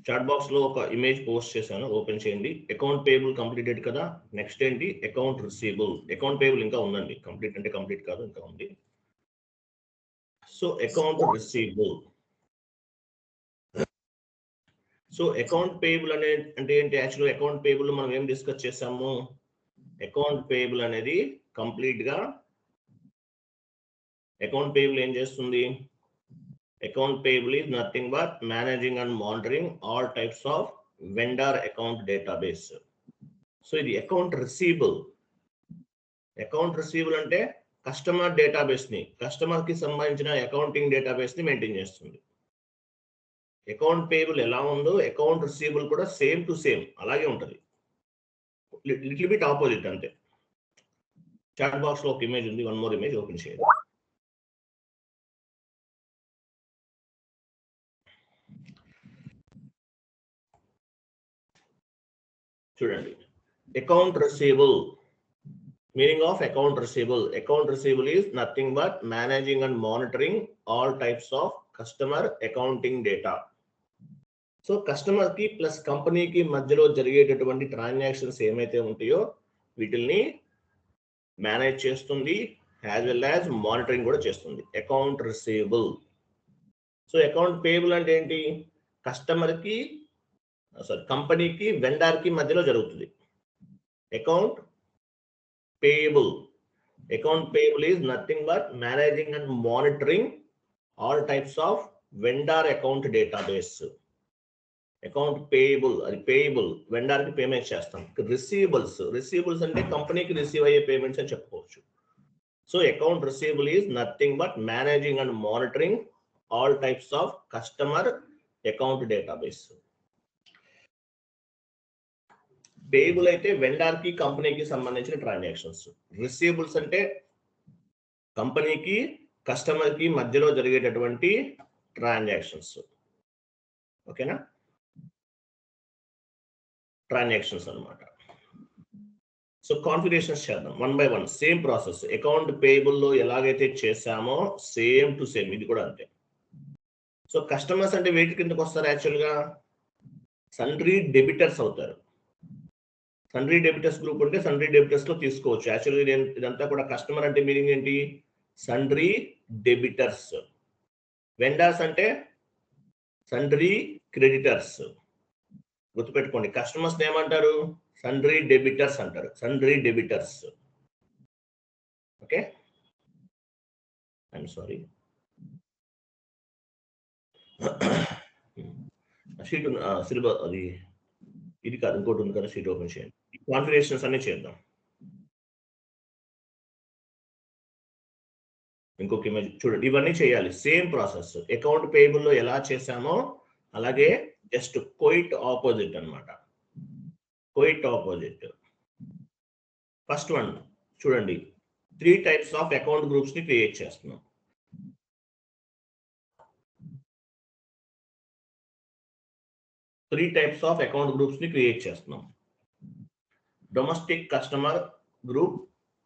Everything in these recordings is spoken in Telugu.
చాట్ బాక్స్ లో ఒక ఇమేజ్ పోస్ట్ చేశాను, ఓపెన్ చేయండి. అకౌంట్ పేబుల్ కంప్లీటెడ్ కదా. నెక్స్ట్ ఏంటి? Account receivable. అకౌంట్ పేబుల్ ఇంకా ఉందండి, కంప్లీట్ అంటే కంప్లీట్ కాదు, ఇంకా ఉంది. So account receivable. So account payable అంటే ఏంటి? యాక్చువల్ అకౌంట్ పేబుల్ మనం ఏం డిస్కస్ చేసాము? అకౌంట్ పేబుల్ అనేది కంప్లీట్ గా అకౌంట్ పేబుల్ ఏం చేస్తుంది? Account payable is nothing but managing and monitoring all types of vendor account database. So ఇది అకౌంట్ రిసీవబుల్. అకౌంట్ రిసీవబుల్ అంటే కస్టమర్ డేటాబేస్ ని, కస్టమర్ కి సంబంధించిన అకౌంటింగ్ డేటాబేస్ ని మెయింటైన్ చేస్తుంది. అకౌంట్ పేబుల్ ఎలా ఉందో అకౌంట్ రిసీవబుల్ కూడా సేమ్ టు సేమ్ అలాగే ఉంటుంది, లిటిల్ బిట్ ఆపోజిట్ అంతే. చాట్ బాక్స్ లో ఒక ఇమేజ్ ఉంది, వన్ మోర్ ఇమేజ్ ఓపెన్ చేయండి. చూడండి, account receivable. Meaning of account receivable. Account receivable is nothing but managing and monitoring all types of customer accounting data. So customer కి ప్లస్ కంపెనీకి మధ్యలో జరిగేటటువంటి ట్రాన్సాక్షన్స్ ఏమైతే ఉంటాయో వీటిల్ని మేనేజ్ చేస్తుంది, యాజ్ వెల్ యాజ్ మానిటరింగ్ కూడా చేస్తుంది. Account receivable. So account payable అంటే ఏంటి? కస్టమర్ కి కంపెనీకి వెండర్ కి మధ్యలో జరుగుతుంది. Account payable. Account payable is nothing but managing and monitoring all types of vendor account database. Account payable, అది పేయబుల్, వెండర్ కి పేమెంట్ చేస్తాం. రిసీవబుల్స్, రిసీవబుల్స్ అంటే కంపెనీకి రిసీవ్ అయ్యే పేమెంట్స్ అని చెప్పుకోవచ్చు. So account receivable is nothing but managing and monitoring all types of customer account database. Payable అయితే వెండర్ కి కంపెనీకి సంబంధించిన ట్రాన్సాక్షన్స్. రిసీవబుల్స్ అంటే కంపెనీకి కస్టమర్ కి మధ్యలో జరిగేటటువంటి ట్రాన్సాక్షన్స్. ఓకేనా? ట్రాన్సాక్షన్స్ అన్నమాట. సో కాన్ఫిగరేషన్స్ చేద్దాం one by one, same process. Account payable లో ఎలాగైతే చేసామో సేమ్ టు సేమ్ ఇది కూడా అంతే. సో కస్టమర్స్ అంటే వేటి కిందకు వస్తారు? యాక్చువల్ గా సన్రీ డెబిటర్స్ అవుతారు. సన్రీ డెబిటర్స్ గ్రూప్ ఉంటే సన్రీ డెబిటర్స్ లో తీసుకోవచ్చు. యాక్చువల్గా ఇదంతా కూడా కస్టమర్ అంటే మీనింగ్ ఏంటి? సన్రీ డెబిటర్స్. వెండర్స్ అంటే సన్రీ క్రెడిటర్స్. గుర్తుపెట్టుకోండి, కస్టమర్స్ ఏమంటారు? సన్రీ డెబిటర్స్ అంటారు. Sundry debtors. Okay, I'm sorry. Sheet syllabus అది ఇది కాదు, ఇంకోటి ఉంది కదా, షీట్ ఓపెన్ చేయండి. కాన్ఫిగరేషన్స్ అన్ని చేద్దాం. ఇంకొక ఇమేజ్ చూడండి, ఇవన్నీ చేయాలి, సేమ్ ప్రాసెస్. అకౌంట్ పేయబుల్ లో ఎలా చేసామో అలాగే జస్ట్ క్వైట్ ఆపోజిట్ అన్నమాట. Quite opposite. ఫస్ట్ వన్ చూడండి, 3 టైప్స్ ఆఫ్ అకౌంట్ గ్రూప్స్ ని క్రియేట్ చేస్తున్నాం. Domestic customer group,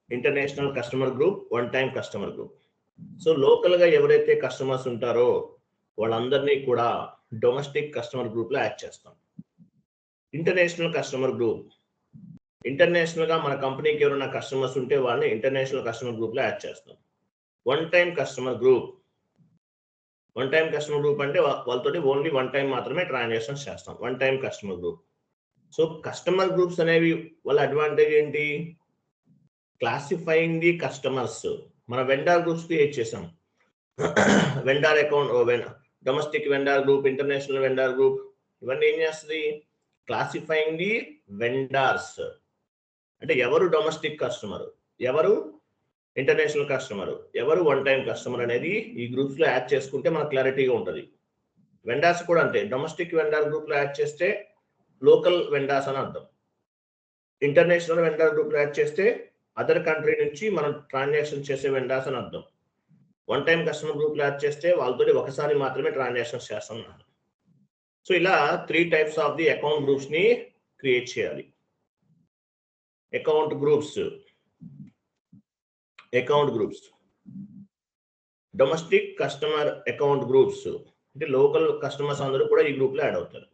international customer group, one time customer group. So local గా ఎవరైతే కస్టమర్స్ ఉంటారో వాళ్ళందరినీ కూడా డొమెస్టిక్ కస్టమర్ గ్రూప్ లో యాడ్ చేస్తాం. ఇంటర్నేషనల్ కస్టమర్ గ్రూప్, ఇంటర్నేషనల్ గా మన కంపెనీకి ఎవరైనా కస్టమర్స్ ఉంటే వాళ్ళని ఇంటర్నేషనల్ కస్టమర్ గ్రూప్ లో యాడ్ చేస్తాం. One time customer group, one time customer group అంటే వాళ్ళతోటి ఓన్లీ వన్ టైం మాత్రమే ట్రాన్సాక్షన్స్ చేస్తాం. One time customer group. So customer groups అనేవి వాళ్ళ అడ్వాంటేజ్ ఏంటి? Classifying the customers. మన వెండర్ గ్రూప్స్ క్రియేట్ చేసాం. Vendor account, domestic vendor group, international vendor group, ఇవన్నీ ఏం చేస్తుంది? Classifying the vendors. అంటే ఎవరు డొమెస్టిక్ కస్టమర్, ఎవరు ఇంటర్నేషనల్ కస్టమర్, ఎవరు వన్ టైం కస్టమర్ అనేది ఈ గ్రూప్స్ లో యాడ్ చేసుకుంటే మనకు క్లారిటీగా ఉంటుంది. వెండర్స్ కూడా అంతే. డొమెస్టిక్ వెండర్ గ్రూప్ లో యాడ్ చేస్తే లోకల్ వెండర్స్ అని అర్థం. ఇంటర్నేషనల్ వెండర్ గ్రూప్ లో యాడ్ చేస్తే అదర్ కంట్రీ నుంచి మనం ట్రాన్సాక్షన్ చేసే వెండర్స్ అని అర్థం. వన్ టైం కస్టమర్ గ్రూప్ లో యాడ్ చేస్తే వాళ్ళతో ఒకసారి మాత్రమే ట్రాన్సాక్షన్స్ చేస్తాం. సో ఇలా 3 types of the account groups ని క్రియేట్ చేయాలి. Account groups, domestic customer account groups అంటే లోకల్ కస్టమర్స్ అందరూ కూడా ఈ గ్రూప్ లో యాడ్ అవుతారు.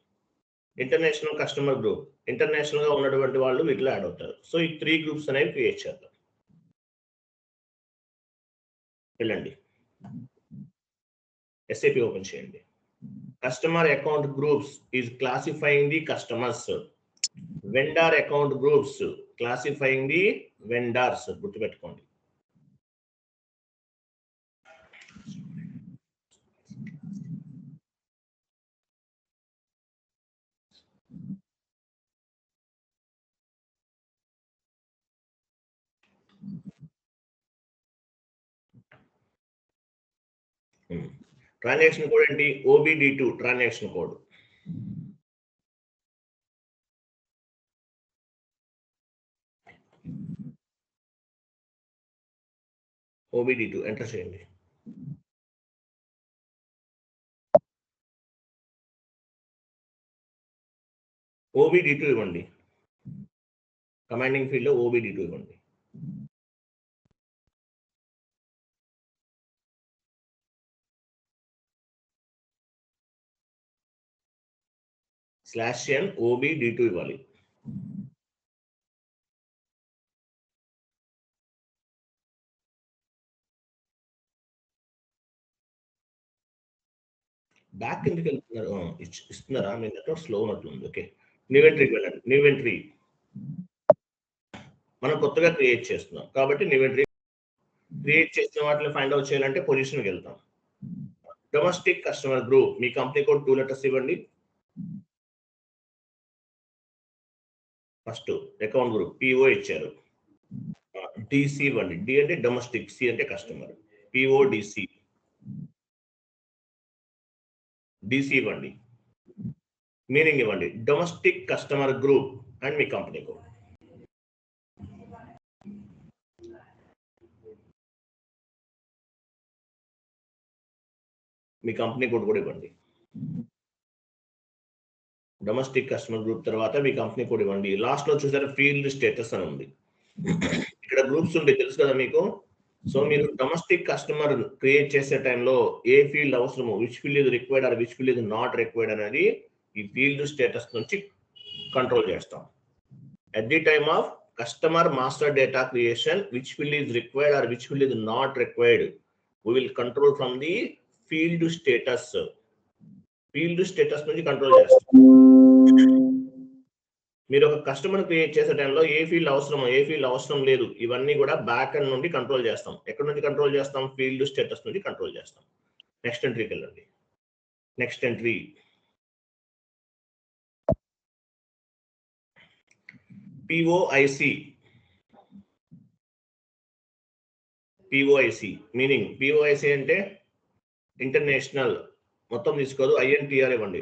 ఇంటర్నేషనల్ కస్టమర్ గ్రూప్, ఇంటర్నేషనల్ గా ఉన్నటువంటి వాళ్ళు వీటిలో యాడ్ అవుతారు. సో ఈ 3 గ్రూప్స్ అనేవి క్రియేట్ చేద్దాం. వెళ్ళండి, SAP ఓపెన్ చేయండి. Customer account groups is classifying the customers. Vendor account groups classifying the vendors. గుర్తుపెట్టుకోండి. ట్రాన్సాక్షన్ కోడ్ ఏంటి? OBD2 transaction code. OBD2 enter చేయండి. OBD2 ఇవ్వండి. కమాండింగ్ ఫీల్డ్ లో OBD2 ఇవ్వండి. /n OBD2 ఇవ్వాలి. బ్యాక్ ఎందుకు వెళ్తున్నారు? ఇస్తున్నారా? మీ నెట్వర్క్ స్లో ఉన్నట్లుంది. ఓకే, న్యూ ఎంట్రీకి వెళ్ళండి. న్యూ ఎంట్రీ మనం కొత్తగా క్రియేట్ చేస్తున్నాం కాబట్టి న్యూ ఎంట్రీ క్రియేట్ చేసిన వాటిని ఫైండ్ అవుట్ చేయాలంటే పొజిషన్కి వెళ్తాం. డొమెస్టిక్ కస్టమర్ గ్రూప్, మీ కంపెనీ కోడ్ 2 లెటర్స్ ఇవ్వండి. ఫస్ట్ అకౌంట్ గ్రూప్ PO ఇచ్చారు. DC ఇవ్వండి. D అంటే డొమెస్టిక్, C అంటే కస్టమర్. PODC DC ఇవ్వండి. మీనింగ్ ఇవ్వండి. Domestic customer group and me company code. Me company code కూడా ఇవ్వండి. డొమెస్టిక్ కస్టమర్ గ్రూప్ తర్వాత మీ కంపెనీ కోడ్ ఇవ్వండి. లాస్ట్ లో చూసారా ఫీల్డ్ స్టేటస్ అని ఉంది. ఇక్కడ గ్రూప్స్ ఉంటే తెలుసు కదా మీకు. సో మీరు డొమెస్టిక్ కస్టమర్ క్రియేట్ చేసే టైంలో ఏ ఫీల్డ్ అవసరమో, విచ్ ఫీల్డ్ ఇది రిక్వైర్డ్ ఆర్ విచ్ ఫీల్డ్ ఇది నాట్ రిక్వైర్డ్ అనేది ఈ ఫీల్డ్ స్టేటస్ నుంచి కంట్రోల్ చేస్తాం. At the time of customer master data creation, which field is required or which field is not required, we will control from the field status. Field status నుంచి కంట్రోల్ చేస్తాం. మీరు ఒక కస్టమర్ క్రియేట్ చేసే టైంలో ఏ ఫీల్డ్ అవసరమో, ఏ ఫీల్డ్ అవసరం లేదు, ఇవన్నీ కూడా బ్యాక్ ఎండ్ నుండి కంట్రోల్ చేస్తాం. ఎక్కడి నుంచి కంట్రోల్ చేస్తాం? ఫీల్డ్ స్టేటస్ నుంచి కంట్రోల్ చేస్తాం. నెక్స్ట్ ఎంట్రీకి వెళ్ళండి. Next entry POIC. POIC meaning, POIC అంటే ఇంటర్నేషనల్. మొత్తం తీసుకోదు, INTR ఇవ్వండి.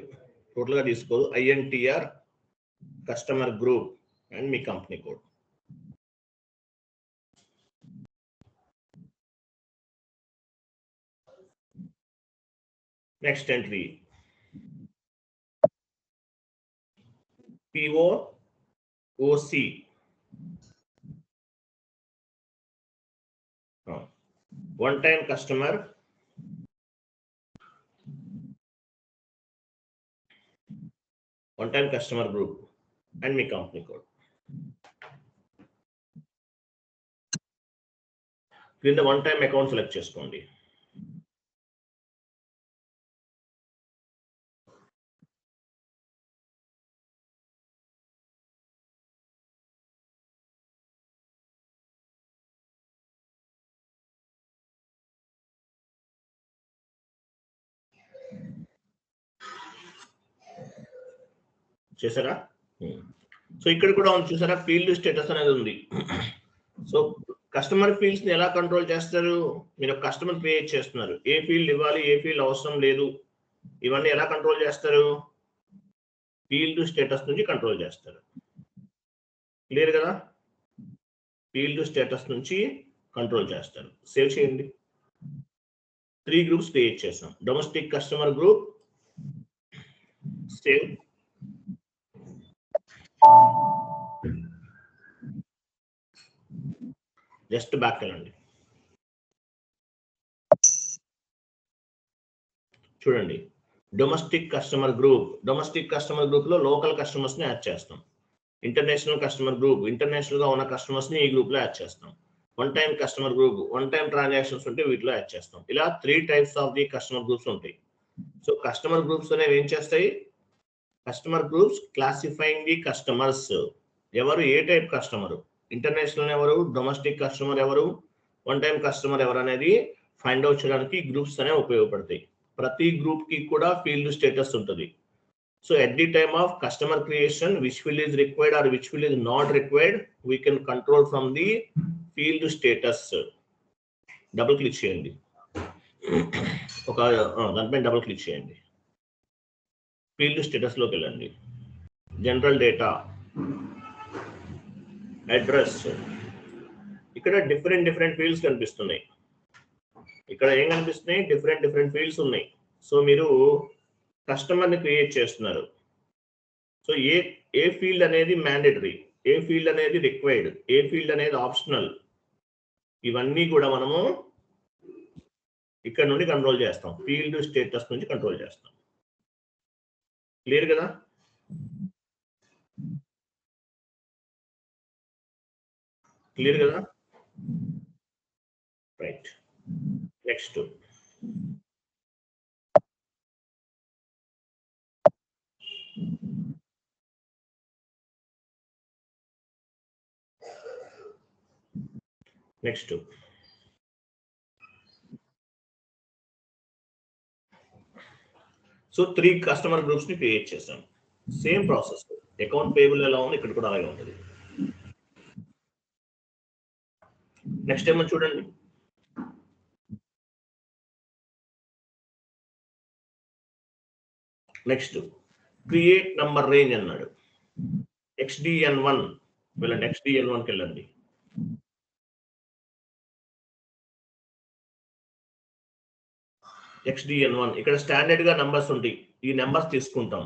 టోటల్ గా తీసుకోదు, INTR customer group and me company code. Next entry POOC. One time customer group and me company code. క్రింద వన్ టైం అకౌంట్ సెలెక్ట్ చేసుకోండి. చేసారా? సో ఇక్కడ కూడా ఉంది చూసారా, ఫీల్డ్ స్టేటస్ అనేది ఉంది. సో కస్టమర్ ఫీల్డ్స్ ని ఎలా కంట్రోల్ చేస్తారు? మీరు కస్టమర్ క్రియేట్ చేస్తున్నారు, ఏ ఫీల్డ్ ఇవ్వాలి, ఏ ఫీల్డ్ అవసరం లేదు, ఇవన్నీ ఎలా కంట్రోల్ చేస్తారు? ఫీల్డ్ స్టేటస్ నుంచి కంట్రోల్ చేస్తారు. క్లియర్ కదా? ఫీల్డ్ స్టేటస్ నుంచి కంట్రోల్ చేస్తారు. సేవ్ చేయండి. 3 గ్రూప్స్ క్రియేట్ చేసాం. Domestic customer group, save. Just back వెళ్ళండి. చూడండి, డొమెస్టిక్ కస్టమర్ గ్రూప్ లో లోకల్ కస్టమర్స్ ని యాడ్ చేస్తాం. ఇంటర్నేషనల్ కస్టమర్ గ్రూప్, ఇంటర్నేషనల్ గా ఉన్న కస్టమర్స్ ని ఈ గ్రూప్ లో యాడ్ చేస్తాం. One time customer group, one time transactions ఉంటే వీటిలో యాడ్ చేస్తాం. ఇలా 3 types of the customer groups ఉంటాయి. సో కస్టమర్ గ్రూప్స్ అనేవి ఏం చేస్తాయి? Customer groups classifying the customers. ఎవరు ఏ టైప్ కస్టమర్, ఇంటర్నేషనల్ ఎవరు, డొమెస్టిక్ కస్టమర్ ఎవరు, వన్ టైం కస్టమర్ ఎవరు అనేది ఫైండ్ అవుట్ చేయడానికి గ్రూప్స్ అనేవి ఉపయోగపడతాయి. ప్రతి గ్రూప్ కి కూడా ఫీల్డ్ స్టేటస్ ఉంటుంది. So at the time of customer creation, which field is required or which field is not required, we can control from the field status. Double click చేయండి. ఒక దానిపైన డబుల్ క్లిక్ చేయండి. ఫీల్డ్ స్టేటస్ లోకి వెళ్ళండి. General data, address. ఇక్కడ డిఫరెంట్ ఫీల్డ్స్ కనిపిస్తున్నాయి. ఇక్కడ ఏం కనిపిస్తున్నాయి? డిఫరెంట్ ఫీల్డ్స్ ఉన్నాయి. సో మీరు కస్టమర్ ని క్రియేట్ చేస్తున్నారు. సో ఏ ఫీల్డ్ అనేది మ్యాండేటరీ, ఏ ఫీల్డ్ అనేది రిక్వైర్డ్, ఏ ఫీల్డ్ అనేది ఆప్షనల్, ఇవన్నీ కూడా మనము ఇక్కడ నుండి కంట్రోల్ చేస్తాం. ఫీల్డ్ స్టేటస్ నుంచి కంట్రోల్ చేస్తాం. క్లియర్ కదా? క్లియర్ కదా? Right. Next so 3 customer groups ని క్రియేట్ చేసాం. Same process. అకౌంట్ పేబుల్ ఎలా ఉంది, ఇక్కడ కూడా అలాగే ఉంటుంది. నెక్స్ట్ ఏమో చూడండి. నెక్స్ట్ క్రియేట్ నంబర్ రేంజ్ అన్నాడు. XDN1 వెళ్ళండి. XDN1కి వెళ్ళండి. XDN1 ఇక్కడ స్టాండర్డ్ గా నంబర్స్ ఉంటాయి. ఈ నెంబర్స్ తీసుకుంటాం.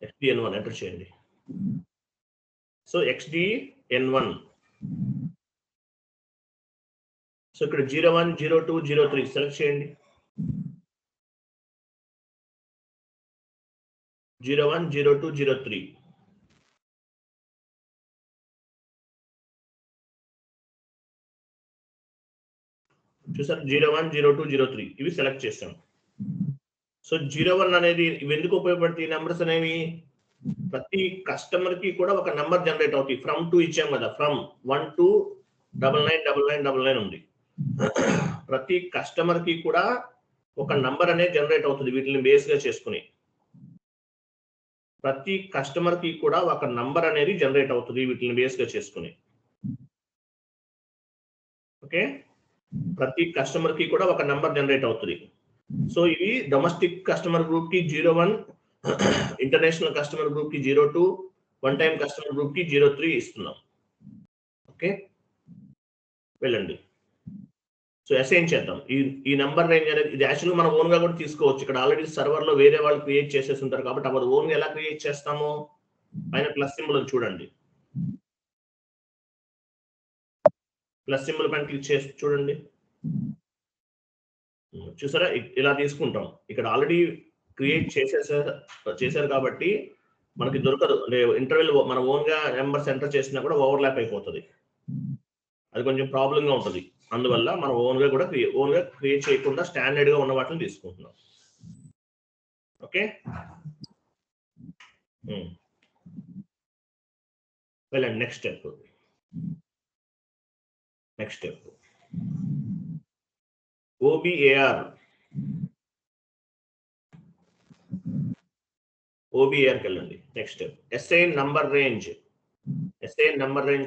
XDN1 ఎంటర్ చేయండి. So XDN1. సో ఇక్కడ 01, 02, 03 సెలెక్ట్ చేయండి. 01, 02, 03. చూసారు? 01, 02, 03 ఇవి సెలెక్ట్ చేస్తాం. సో 01 అనేది ఇవి ఎందుకు ఉపయోగపడతాయి? నెంబర్స్ అనేవి ప్రతి కస్టమర్ కి కూడా ఒక నెంబర్ జనరేట్ అవుతాయి. ఫ్రమ్ టు ఇచ్చాం కదా, ఫ్రమ్ 1 to 999999 ఉంది. ప్రతి కస్టమర్ కి కూడా ఒక నంబర్ అనేది జనరేట్ అవుతుంది. వీటిని బేస్ గా చేసుకుని ప్రతి కస్టమర్ కి కూడా ఒక నంబర్ అనేది జనరేట్ అవుతుంది. వీటిని బేస్ గా చేసుకుని. ఓకే, ప్రతి కస్టమర్ కి కూడా ఒక నంబర్ జనరేట్ అవుతుంది. సో ఇవి డొమెస్టిక్ కస్టమర్ గ్రూప్ కి 01, ఇంటర్నేషనల్ కస్టమర్ గ్రూప్ కి 02, వన్ టైం కస్టమర్ గ్రూప్ కి 03 ఇస్తున్నాం. ఓకే, వెళ్ళండి. సో అసైన్ చేద్దాం. ఈ నంబర్ రేంజ్ అనేది ఇది యాక్చువల్గా మనం ఓన్ గా కూడా తీసుకోవచ్చు. ఇక్కడ ఆల్రెడీ సర్వర్ లో వేరే వాళ్ళు క్రియేట్ చేసేసి ఉంటారు కాబట్టి అప్పుడు ఓన్ గా ఎలా క్రియేట్ చేస్తాము? పైన ప్లస్ సింబల్ చూడండి. ప్లస్ సింబల్ పైన క్లిక్ చేసి చూడండి. చూసారా? ఇలా తీసుకుంటాం. ఇక్కడ ఆల్రెడీ క్రియేట్ చేశారు కాబట్టి మనకి దొరకదు. అంటే ఇంటర్వెల్ మనం ఓన్ గా నెంబర్స్ ఎంటర్ చేసినా కూడా ఓవర్లాప్ అయిపోతుంది. అది కొంచెం ప్రాబ్లం గా ఉంటుంది. అందువల్ల మనం ఓన్ గా క్రియేట్ చేయకుండా స్టాండర్డ్ గా ఉన్న వాటిని తీసుకుంటున్నాం. ఓకే, వెళ్ళండి. నెక్స్ట్ స్టెప్ OBARకి వెళ్ళండి. Next step assign number range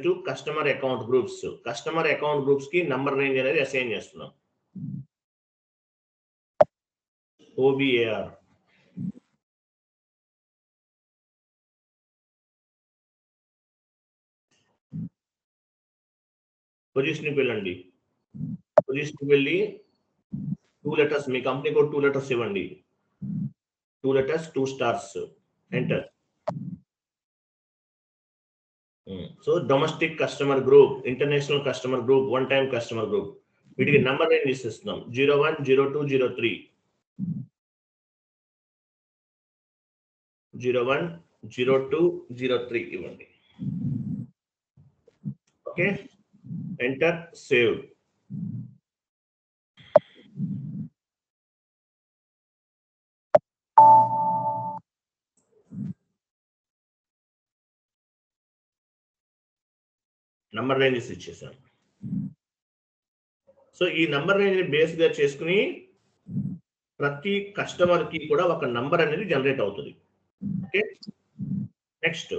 to customer account groups. Customer account groups కి నంబర్ రేంజ్ అనేది అసైన్ చేస్తున్నాం. OBAR. పొజిషన్కి వెళ్ళండి. పొజిషన్కి వెళ్ళి 2 లెటర్స్, మీ కంపెనీ కోడ్ 2 లెటర్స్ ఇవ్వండి. 2 letters 2 stars enter. So domestic customer group, international customer group, one time customer group. వీటికి నంబర్ రేంజ్ ఇస్తున్నాం 01, 02, 03. 01, 02, 03 ఇవ్వండి. Okay, enter, save. Number ranges ఇచ్చేసాను. సో ఈ నంబర్ రేంజ్ బేస్ గా చేసుకుని ప్రతి కస్టమర్ కి కూడా ఒక నంబర్ అనేది జనరేట్ అవుతుంది. ఓకే, నెక్స్ట్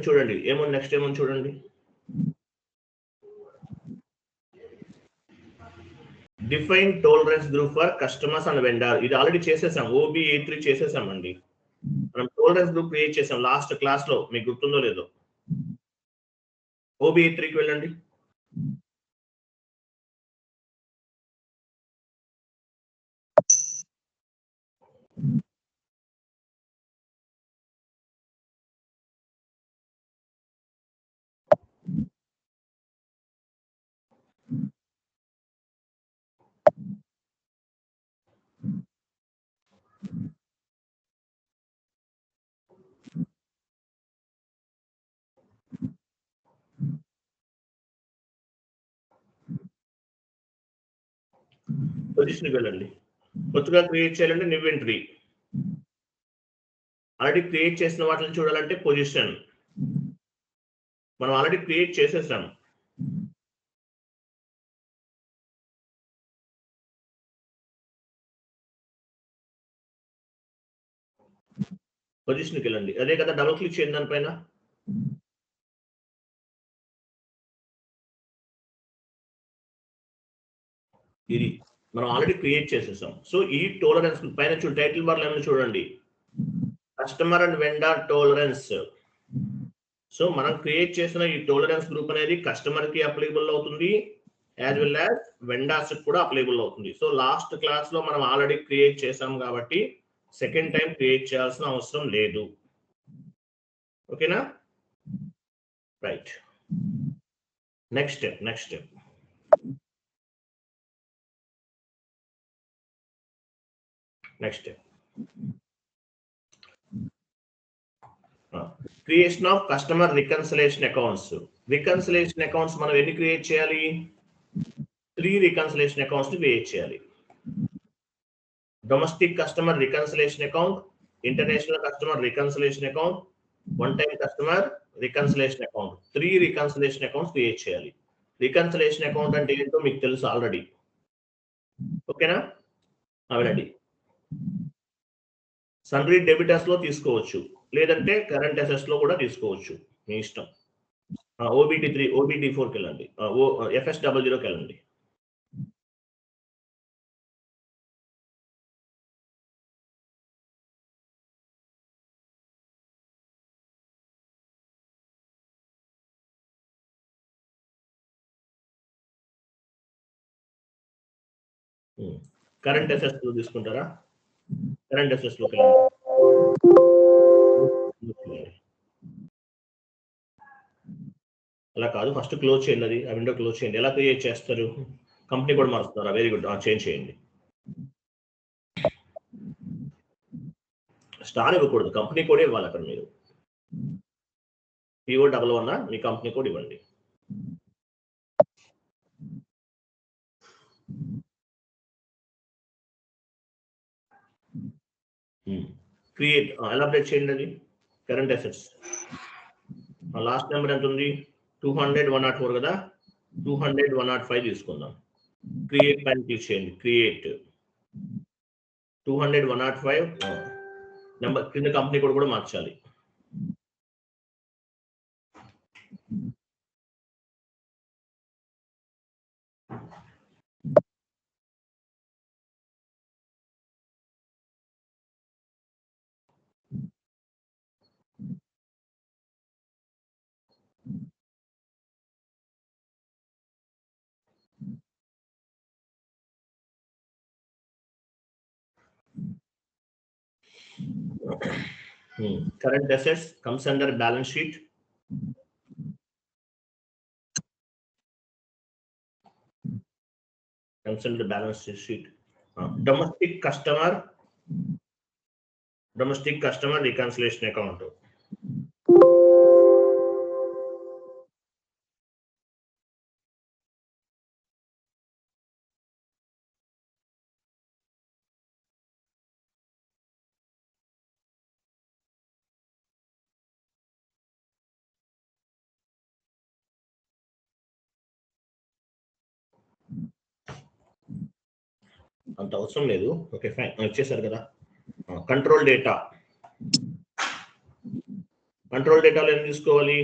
చూడండి ఏముంది, నెక్స్ట్ ఏముంది చూడండి. Define tolerance group for customers and vendor. ఇది ఆల్రెడీ చేసేసాం, OB83 చేసేసామండి. మనం టోలరెన్స్ గ్రూప్ క్రియేట్ చేసాం లాస్ట్ క్లాస్ లో, మీకు గుర్తుందో లేదో. OB83కి వెళ్ళండి. పొజిషన్కి వెళ్ళండి. కొత్తగా క్రియేట్ చేయాలంటే న్యూ ఎంట్రీ. ఆల్రెడీ క్రియేట్ చేసిన వాటిని చూడాలంటే పొజిషన్. మనం ఆల్రెడీ క్రియేట్ చేసేసాం. పొజిషన్కి వెళ్ళండి, అదే కదా, డబుల్ క్లిక్ చేయండి దానిపైన. ఇది మనం ఆల్రెడీ క్రియేట్ చేసేసాం. సో ఈ టోలరెన్స్ పైన టైటిల్ బార్ లో చూడండి, customer and vendor tolerance. So మనం క్రియేట్ చేసిన ఈ టోలరెన్స్ గ్రూప్ అనేది కస్టమర్ కి అప్లికబుల్ అవుతుంది, యాజ్ వెల్ యాజ్ వెండర్స్ కూడా అప్లికబుల్ అవుతుంది. సో లాస్ట్ క్లాస్ లో మనం ఆల్రెడీ క్రియేట్ చేసాం కాబట్టి సెకండ్ టైం క్రియేట్ చేయాల్సిన అవసరం లేదు. ఓకేనా, right. Next step creation of customer reconciliation accounts. Reconciliation accounts మనం ఎన్ని క్రియేట్ చేయాలి? 3 రికన్సిలేషన్ అకౌంట్స్ క్రియేట్ చేయాలి. Domestic customer reconciliation account, international customer reconciliation account, one time customer reconciliation account. 3 reconciliation accounts create చేయాలి. రికన్సిలేషన్ అకౌంట్ అంటే ఏంటో మీకు తెలుసు ఆల్రెడీ. ఓకేనా, అవనండి. సన్రీ డెబిటర్స్ లో తీసుకోవచ్చు, లేదంటే కరెంట్ అసెట్స్ లో కూడా తీసుకోవచ్చు, మీ ఇష్టం. OBD3, OBD4కి వెళ్ళండి, FS00కి వెళ్ళండి. కరెంట్ అసెట్స్ లో తీసుకుంటారా? కరెంట్ అసెట్స్ లోకి వెళ్ళండి. అలా కాదు, ఫస్ట్ క్లోజ్ చేయండి, అది ఆ విండో క్లోజ్ చేయండి. ఎలా క్రియేట్ చేస్తారు? కంపెనీ కూడా మారుస్తారా? వెరీ గుడ్, చేంజ్ చేయండి. స్టార్ ఇవ్వకూడదు, కంపెనీ కోడ్ ఇవ్వాలి అక్కడ. మీరు PO11 మీ కంపెనీ కోడ్ ఇవ్వండి. క్రియేట్, ఎలాబరేట్ చేయండి అది. కరెంట్ అసెట్స్ లాస్ట్ నెంబర్ ఎంత ఉంది? 200, 104 కదా, 200, 105 తీసుకుందాం. క్రియేట్ పైన క్లిక్ చేయండి. క్రియేట్ 200, 105 నెంబర్ కింద కంపెనీ కోడ్ కూడా మార్చాలి. Current assets comes under balance sheet. Consent balance sheet. Domestic customer reconciliation account. అంత అవసరం లేదు. ఓకే ఫైన్, ఇచ్చేసారు కదా. కంట్రోల్ డేటా ఏం తీసుకోవాలి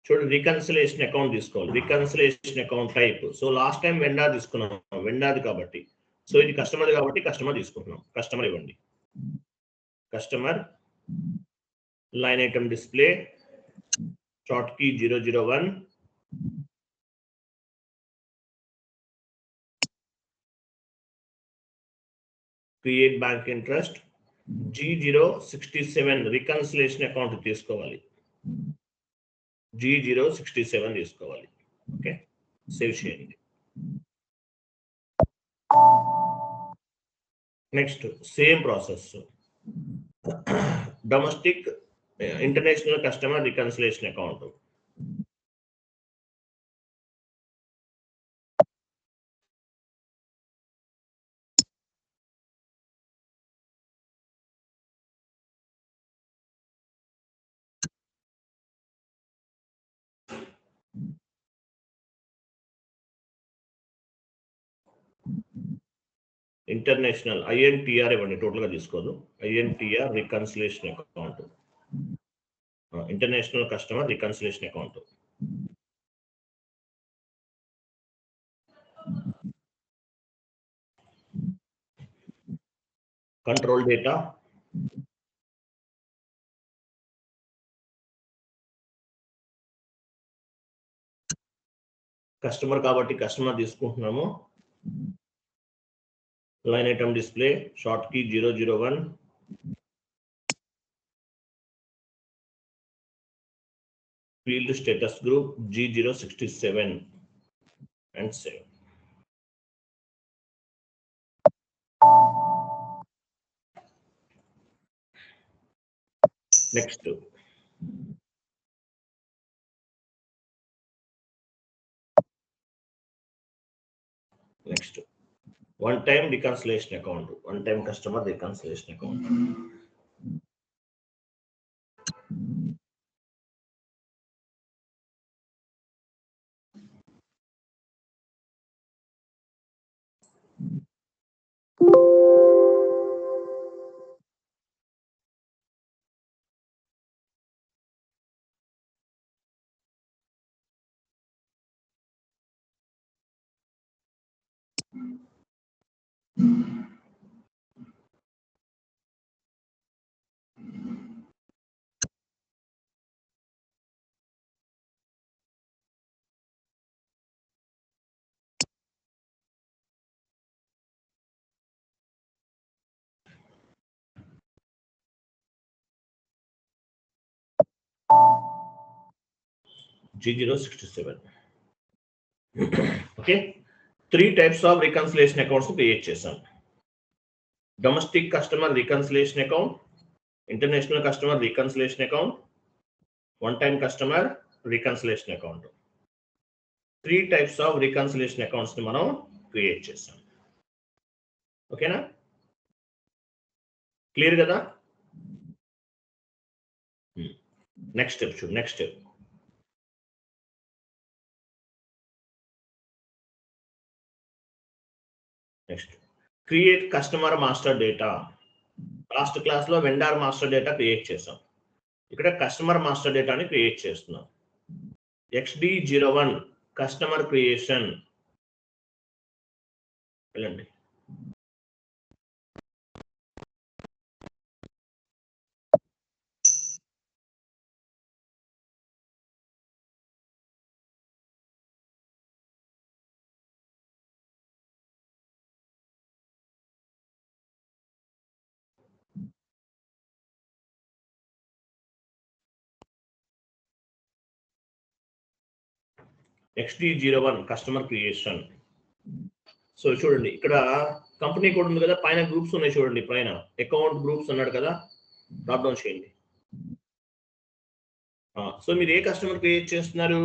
చూడండి, రికన్సిలేషన్ అకౌంట్ తీసుకోవాలి. Reconciliation account type. So last time vendor తీసుకున్నాం, వెండాది కాబట్టి. సో ఇది కస్టమర్ కాబట్టి కస్టమర్ తీసుకుంటున్నాం. కస్టమర్ ఇవ్వండి. Customer line item display short key 001 create bank interest G067 reconciliation account తీసుకోవాలి. G067 తీసుకోవాలి. ఓకే, సేవ్ చేయండి. Next same process, domestic international customer reconciliation account. International INTR ఇవ్వండి, టోటల్ గా తీసుకోదు. INTR reconciliation account, international customer reconciliation account. Control data customer కాబట్టి కస్టమర్ తీసుకుంటున్నాము. Line item display short key 001 field status group G067 and save. Next one time reconciliation account, one time customer reconciliation account. G067. Okay, 3 types of reconciliation accounts create చేసాం. Domestic customer reconciliation account, international customer reconciliation account, one time customer reconciliation account. 3 types of reconciliation accounts ని మనం క్రియేట్ చేసాం. ఓకేనా, క్లియర్ కదా? నెక్స్ట్ స్టెప్ చూడు. Next step create customer master data. Last class లో వెండార్ మాస్టర్ డేటా క్రియేట్ చేసాం. ఇక్కడ కస్టమర్ మాస్టర్ డేటాని క్రియేట్ చేస్తున్నాం. XD01 కస్టమర్ క్రియేషన్ వెళ్ళండి. XD01 customer creation. సో చూడండి ఇక్కడ కంపెనీ కోడ్ ఉంది కదా, పైన గ్రూప్స్ ఉన్నాయి చూడండి, పైన అకౌంట్ గ్రూప్స్ అన్నాడు కదా, డ్రాప్ డౌన్ చేయండి. సో మీరు ఏ కస్టమర్ క్రియేట్ చేస్తున్నారు?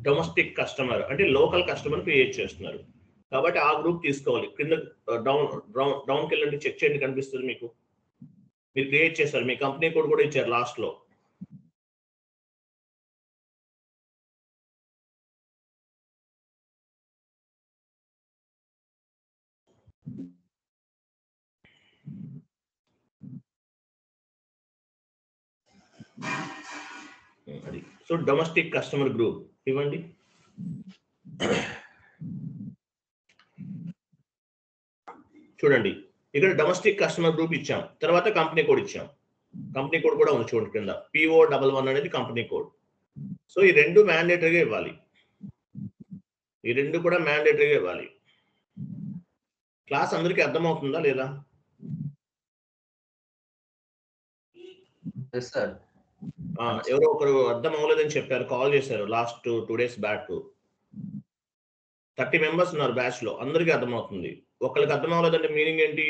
డొమెస్టిక్ కస్టమర్ అంటే లోకల్ కస్టమర్ క్రియేట్ చేస్తున్నారు కాబట్టి ఆ గ్రూప్ తీసుకోవాలి. కింద డౌన్కి వెళ్ళండి, చెక్ చేయండి, కనిపిస్తుంది మీకు. మీరు క్రియేట్ చేస్తారు, మీ కంపెనీ కోడ్ కూడా ఇచ్చారు లాస్ట్ లో. అది సో డొమెస్టిక్ కస్టమర్ గ్రూప్ ఇవ్వండి. చూడండి ఇక్కడ డొమెస్టిక్ కస్టమర్ గ్రూప్ ఇచ్చాం, తర్వాత కంపెనీ కోడ్ ఇచ్చాం. కంపెనీ కోడ్ కూడా ఉంది చూడండి కింద, PO11 అనేది కంపెనీ కోడ్. సో ఈ రెండు మ్యాండేటరీగా ఇవ్వాలి, ఈ రెండు కూడా మ్యాండేటరీగా ఇవ్వాలి. క్లాస్ అందరికీ అర్థమవుతుందా లేదా? ఎవరో ఒకరు అర్థం అవ్వలేదని చెప్పారు, కాల్ చేశారు లాస్ట్ 2 days బ్యాక్. 30 members ఉన్నారు బ్యాచ్ లో, అందరికీ అర్థమవుతుంది. ఒకరికి అర్థం అవ్వలేదంటే మీనింగ్ ఏంటి?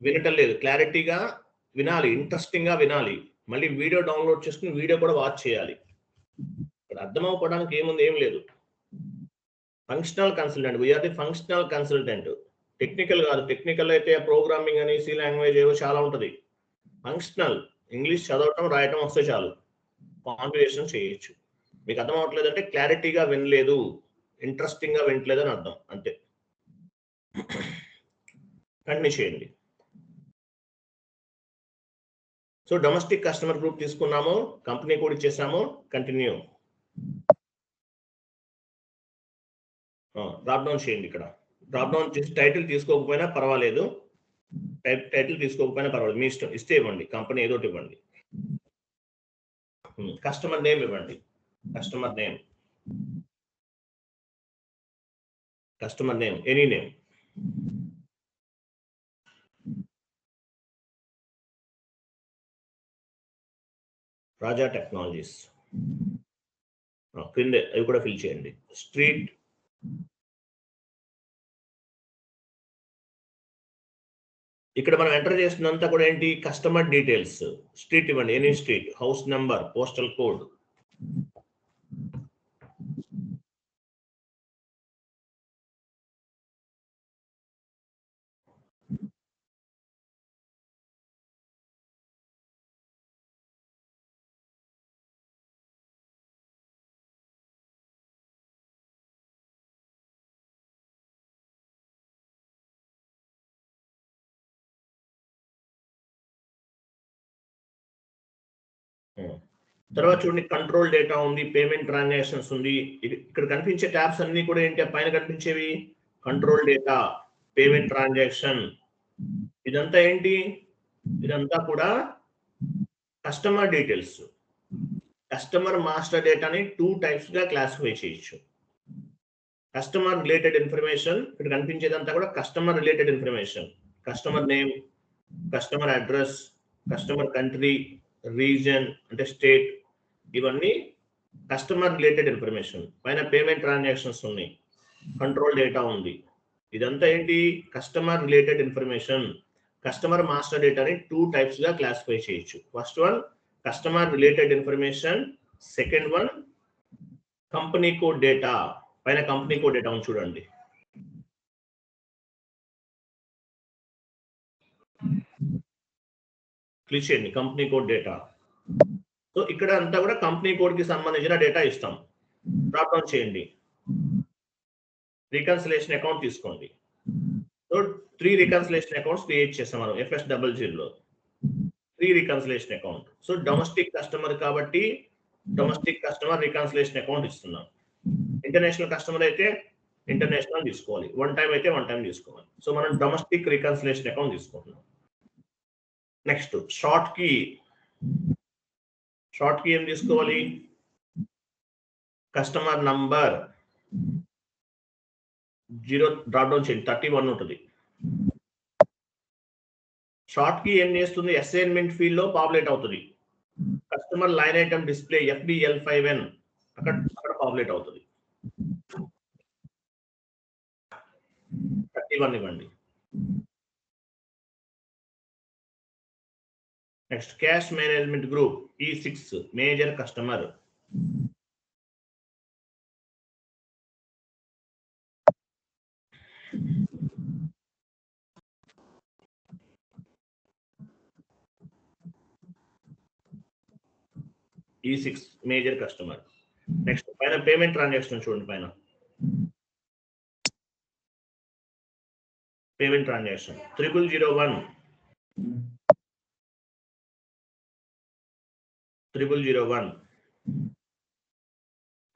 వినటం లేదు. క్లారిటీగా వినాలి, ఇంట్రెస్టింగ్ గా వినాలి. మళ్ళీ వీడియో డౌన్లోడ్ చేసుకుని వీడియో కూడా వాచ్ చేయాలి. ఇక్కడ అర్థం అవ్వడానికి ఏముంది, ఏం లేదు. Functional consultant, we are the functional consultant. Technical కాదు. టెక్నికల్ అయితే ప్రోగ్రామింగ్ అని సి లాంగ్వేజ్ ఏవో చాలా ఉంటది. ఫంక్షనల్ ఇంగ్లీష్ చదవటం రాయటం వస్తే చాలు, కాన్ఫిగరేషన్ చేయొచ్చు. మీకు అర్థం అవ్వట్లేదు అంటే క్లారిటీగా వినలేదు, ఇంట్రెస్టింగ్ గా వినట్లేదు అని అర్థం, అంతే. కంటిన్యూ చేయండి. సో డొమెస్టిక్ కస్టమర్ గ్రూప్ తీసుకున్నాము, కంపెనీ కోడ్ ఇచ్చేసాము, కంటిన్యూ. డ్రాప్ డౌన్ చేయండి. ఇక్కడ డ్రాప్ డౌన్ చేసి టైటిల్ తీసుకోకపోయినా పర్వాలేదు, టైటిల్ తీసుకోకపోయినా పర్వాలేదు, మీ ఇష్టం. ఇస్తే ఇవ్వండి, కంపెనీ ఏదో ఒకటి ఇవ్వండి. కస్టమర్ నేమ్ ఇవ్వండి, customer name, customer name, any name. Raja technologies. క్రింద అవి కూడా ఫిల్ చేయండి. స్ట్రీట్, ఇక్కడ మనం ఎంటర్ చేస్తున్నంతా కూడా ఏంటి? Customer details. స్ట్రీట్ ఇవ్వండి, any street, house number, postal code. తర్వాత చూడండి, కంట్రోల్ డేటా ఉంది, పేమెంట్ ట్రాన్సాక్షన్స్ ఉంది. ఇక్కడ కనిపించే ట్యాబ్స్ అన్ని కూడా ఏంటి? పైన కనిపించేవి కంట్రోల్ డేటా, పేమెంట్ ట్రాన్సాక్షన్. ఇదంతా ఏంటి? ఇదంతా కూడా కస్టమర్ డీటెయిల్స్. కస్టమర్ మాస్టర్ డేటాని 2 types గా క్లాసిఫై చేయొచ్చు. కస్టమర్ రిలేటెడ్ ఇన్ఫర్మేషన్, ఇక్కడ కనిపించేదంతా కూడా customer related information. Customer name, customer address, customer country, reason అంటే స్టేట్, ఇవన్నీ కస్టమర్ రిలేటెడ్ ఇన్ఫర్మేషన్. పైన పేమెంట్ ట్రాన్సాక్షన్స్ ఉన్నాయి, కంట్రోల్ డేటా ఉంది. ఇదంతా ఏంటి? Customer related information. Customer master డేటాని 2 types గా క్లాసిఫై చేయొచ్చు. First one customer related information, second one company code data. పైన కంపెనీ కోడ్ డేటా ఉంది చూడండి. క్లిక్ చేయండి, కంపెనీ కోడ్ డేటా. సో ఇక్కడ అంతా కూడా కంపెనీ కోడ్ కి సంబంధించిన డేటా ఇస్తాం. డ్రాప్ డౌన్ చేయండి, రికన్సిలేషన్ అకౌంట్ తీసుకోండి. సో 3 రికన్సిలేషన్ అకౌంట్స్ క్రియేట్ చేస్తాం మనం FS00 లో. 3 reconciliation account. So domestic customer కాబట్టి డొమెస్టిక్ కస్టమర్ రికన్సిలేషన్ అకౌంట్ ఇస్తున్నాం. ఇంటర్నేషనల్ కస్టమర్ అయితే ఇంటర్నేషనల్ తీసుకోవాలి, వన్ టైం అయితే వన్ టైం తీసుకోవాలి. సో మనం డొమెస్టిక్ రికన్సిలేషన్ అకౌంట్ తీసుకుంటున్నాం. నెక్స్ట్ షార్ట్ కి ఏం తీసుకోవాలి? కస్టమర్ నంబర్ 0 డ్రాప్ డౌన్ చేయండి, 31 ఉంటుంది. షార్ట్ కి ఏం చేస్తుంది? అసైన్మెంట్ ఫీల్డ్ లో పాపులేట్ అవుతుంది. Customer line item display FBL5N అక్కడ పాపులేట్ అవుతుంది. ఇవ్వండి. Next cash management group E6 major customer. E6 major customer. Next పైన పేమెంట్ ట్రాన్సాక్షన్ చూడండి, పైన payment transaction 0001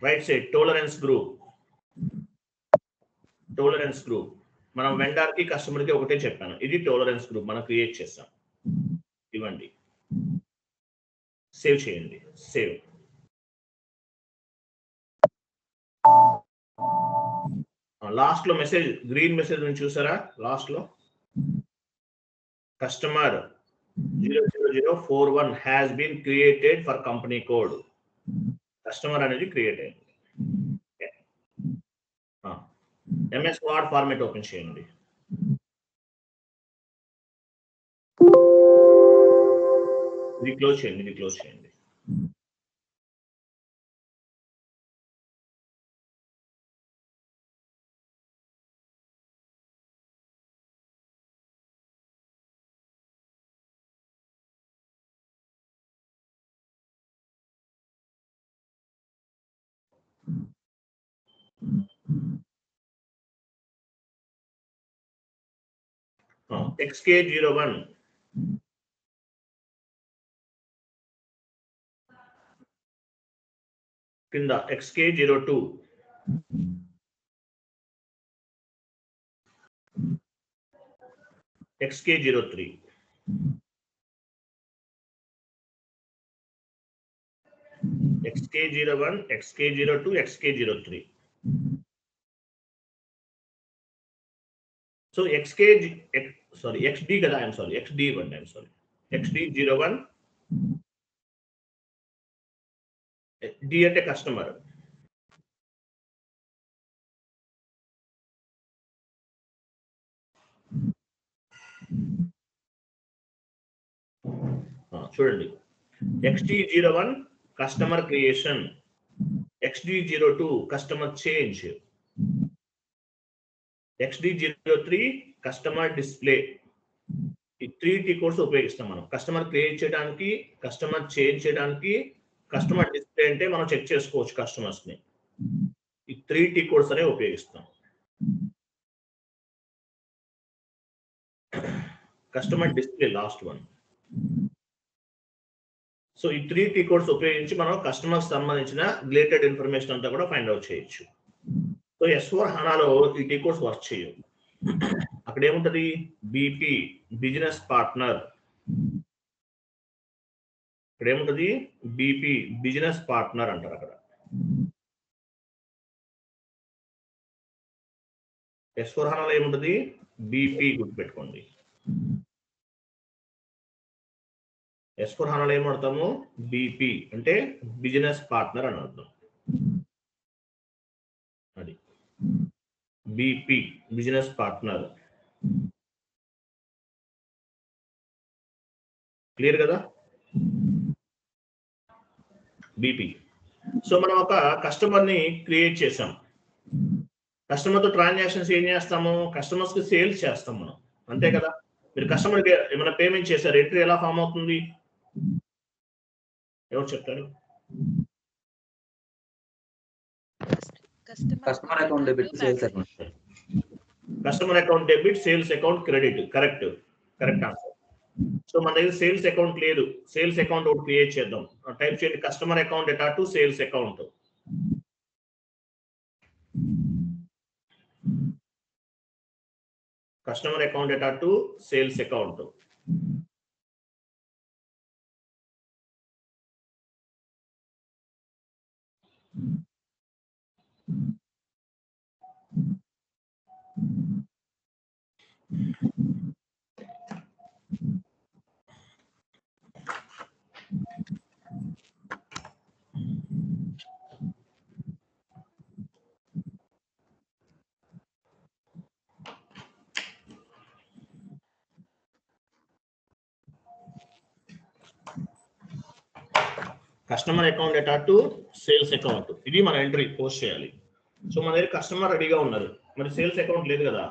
right side tolerance group. మనం వెండర్ కి కస్టమర్ కి ఒకటే చెప్పాను, ఇది టాలరెన్స్ గ్రూప్ మనం క్రియేట్ చేస్తాం. ఇవ్వండి, సేవ్ చేయండి. సేవ్. లాస్ట్ లో మెసేజ్, గ్రీన్ మెసేజ్ నుంచి చూసారా? లాస్ట్ లో customer 00041 has been created for company code. Customer అనేది క్రియేట్ అయింది. ఎంఎస్ వర్డ్ ఫార్మాట్ ఓపెన్ చేయండి. ఇది క్లోజ్ చేయండి. XK01 కింద XK02 XK03 XK01 XK02 XK03. So XD కదా, XD ఇవ్వండి. XD01 D అంటే కస్టమర్. చూడండి, XD01 customer creation, XD02 customer change, XD03 customer display. ఈ 3T కోడ్స్ ఉపయోగిస్తాం మనం కస్టమర్ క్రియేట్ చేయడానికి, కస్టమర్ చేంజ్ చేయడానికి, కస్టమర్ డిస్ప్లే అంటే మనం చెక్ చేసుకోవచ్చు కస్టమర్స్ ని. ఈ 3T కోడ్స్ అనేవి ఉపయోగిస్తాం. Customer display last one. So ఈ 3T కోడ్స్ ఉపయోగించి మనం కస్టమర్ సంబంధించిన రిలేటెడ్ ఇన్ఫర్మేషన్ అంతా కూడా ఫైండ్ అవుట్ చేయొచ్చు. సో S4 HANAలో ఈ T కోడ్స్ వర్క్ చేయవు. అక్కడ ఏముంటది? BP business partner. ఇక్కడ ఏముంటది? BP బిజినెస్ పార్ట్నర్ అంటారు. అక్కడ S4 HANAలో ఏముంటది? BP గుర్తుపెట్టుకోండి. S4 HANAలో ఏం వాడతాము? BP అంటే బిజినెస్ పార్ట్నర్ అని అర్థం. అది BP బిజినెస్ పార్ట్నర్. క్లియర్ కదా? BP. సో మనం ఒక కస్టమర్ ని క్రియేట్ చేసాం. కస్టమర్ తో ట్రాన్సాక్షన్స్ ఏం చేస్తాము? కస్టమర్స్ కి సేల్స్ చేస్తాం మనం, అంతే కదా? మీరు కస్టమర్ కి ఏమైనా పేమెంట్ చేశారు, ఎంట్రీ ఎలా ఫామ్ అవుతుంది? ఎవరు చెప్తారు? Customer account debit, sales account. Customer account debit, sales account credit. Correct answer. So మన దగ్గర సేల్స్ అకౌంట్ లేదు, సేల్స్ అకౌంట్ ఒకటి క్రియేట్ చేద్దాం. టైప్ చేయండి customer account to sales account. Customer account to sales account. Customer account data to sales account, ఇది మన ఎంట్రీ పోస్ట్ చేయాలి. సో మన దగ్గర కస్టమర్ రెడీగా ఉన్నారు, మరి సేల్స్ అకౌంట్ లేదు కదా,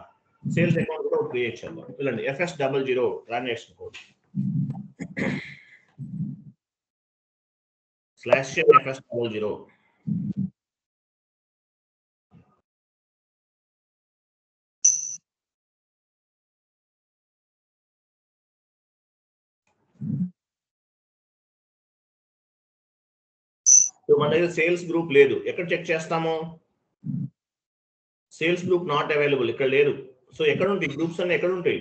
సేల్స్ అకౌంట్ కూడా క్రియేట్ చేద్దాం. వెళ్ళండి FS00 ట్రాన్సాక్షన్ కోడ్ /FS00. మన దగ్గర సేల్స్ గ్రూప్ లేదు, ఎక్కడ చెక్ చేస్తాము? సేల్స్ గ్రూప్ నాట్ అవైలబుల్, ఇక్కడ లేదు. సో ఎక్కడ ఉంటాయి గ్రూప్స్ అన్ని, ఎక్కడ ఉంటాయి?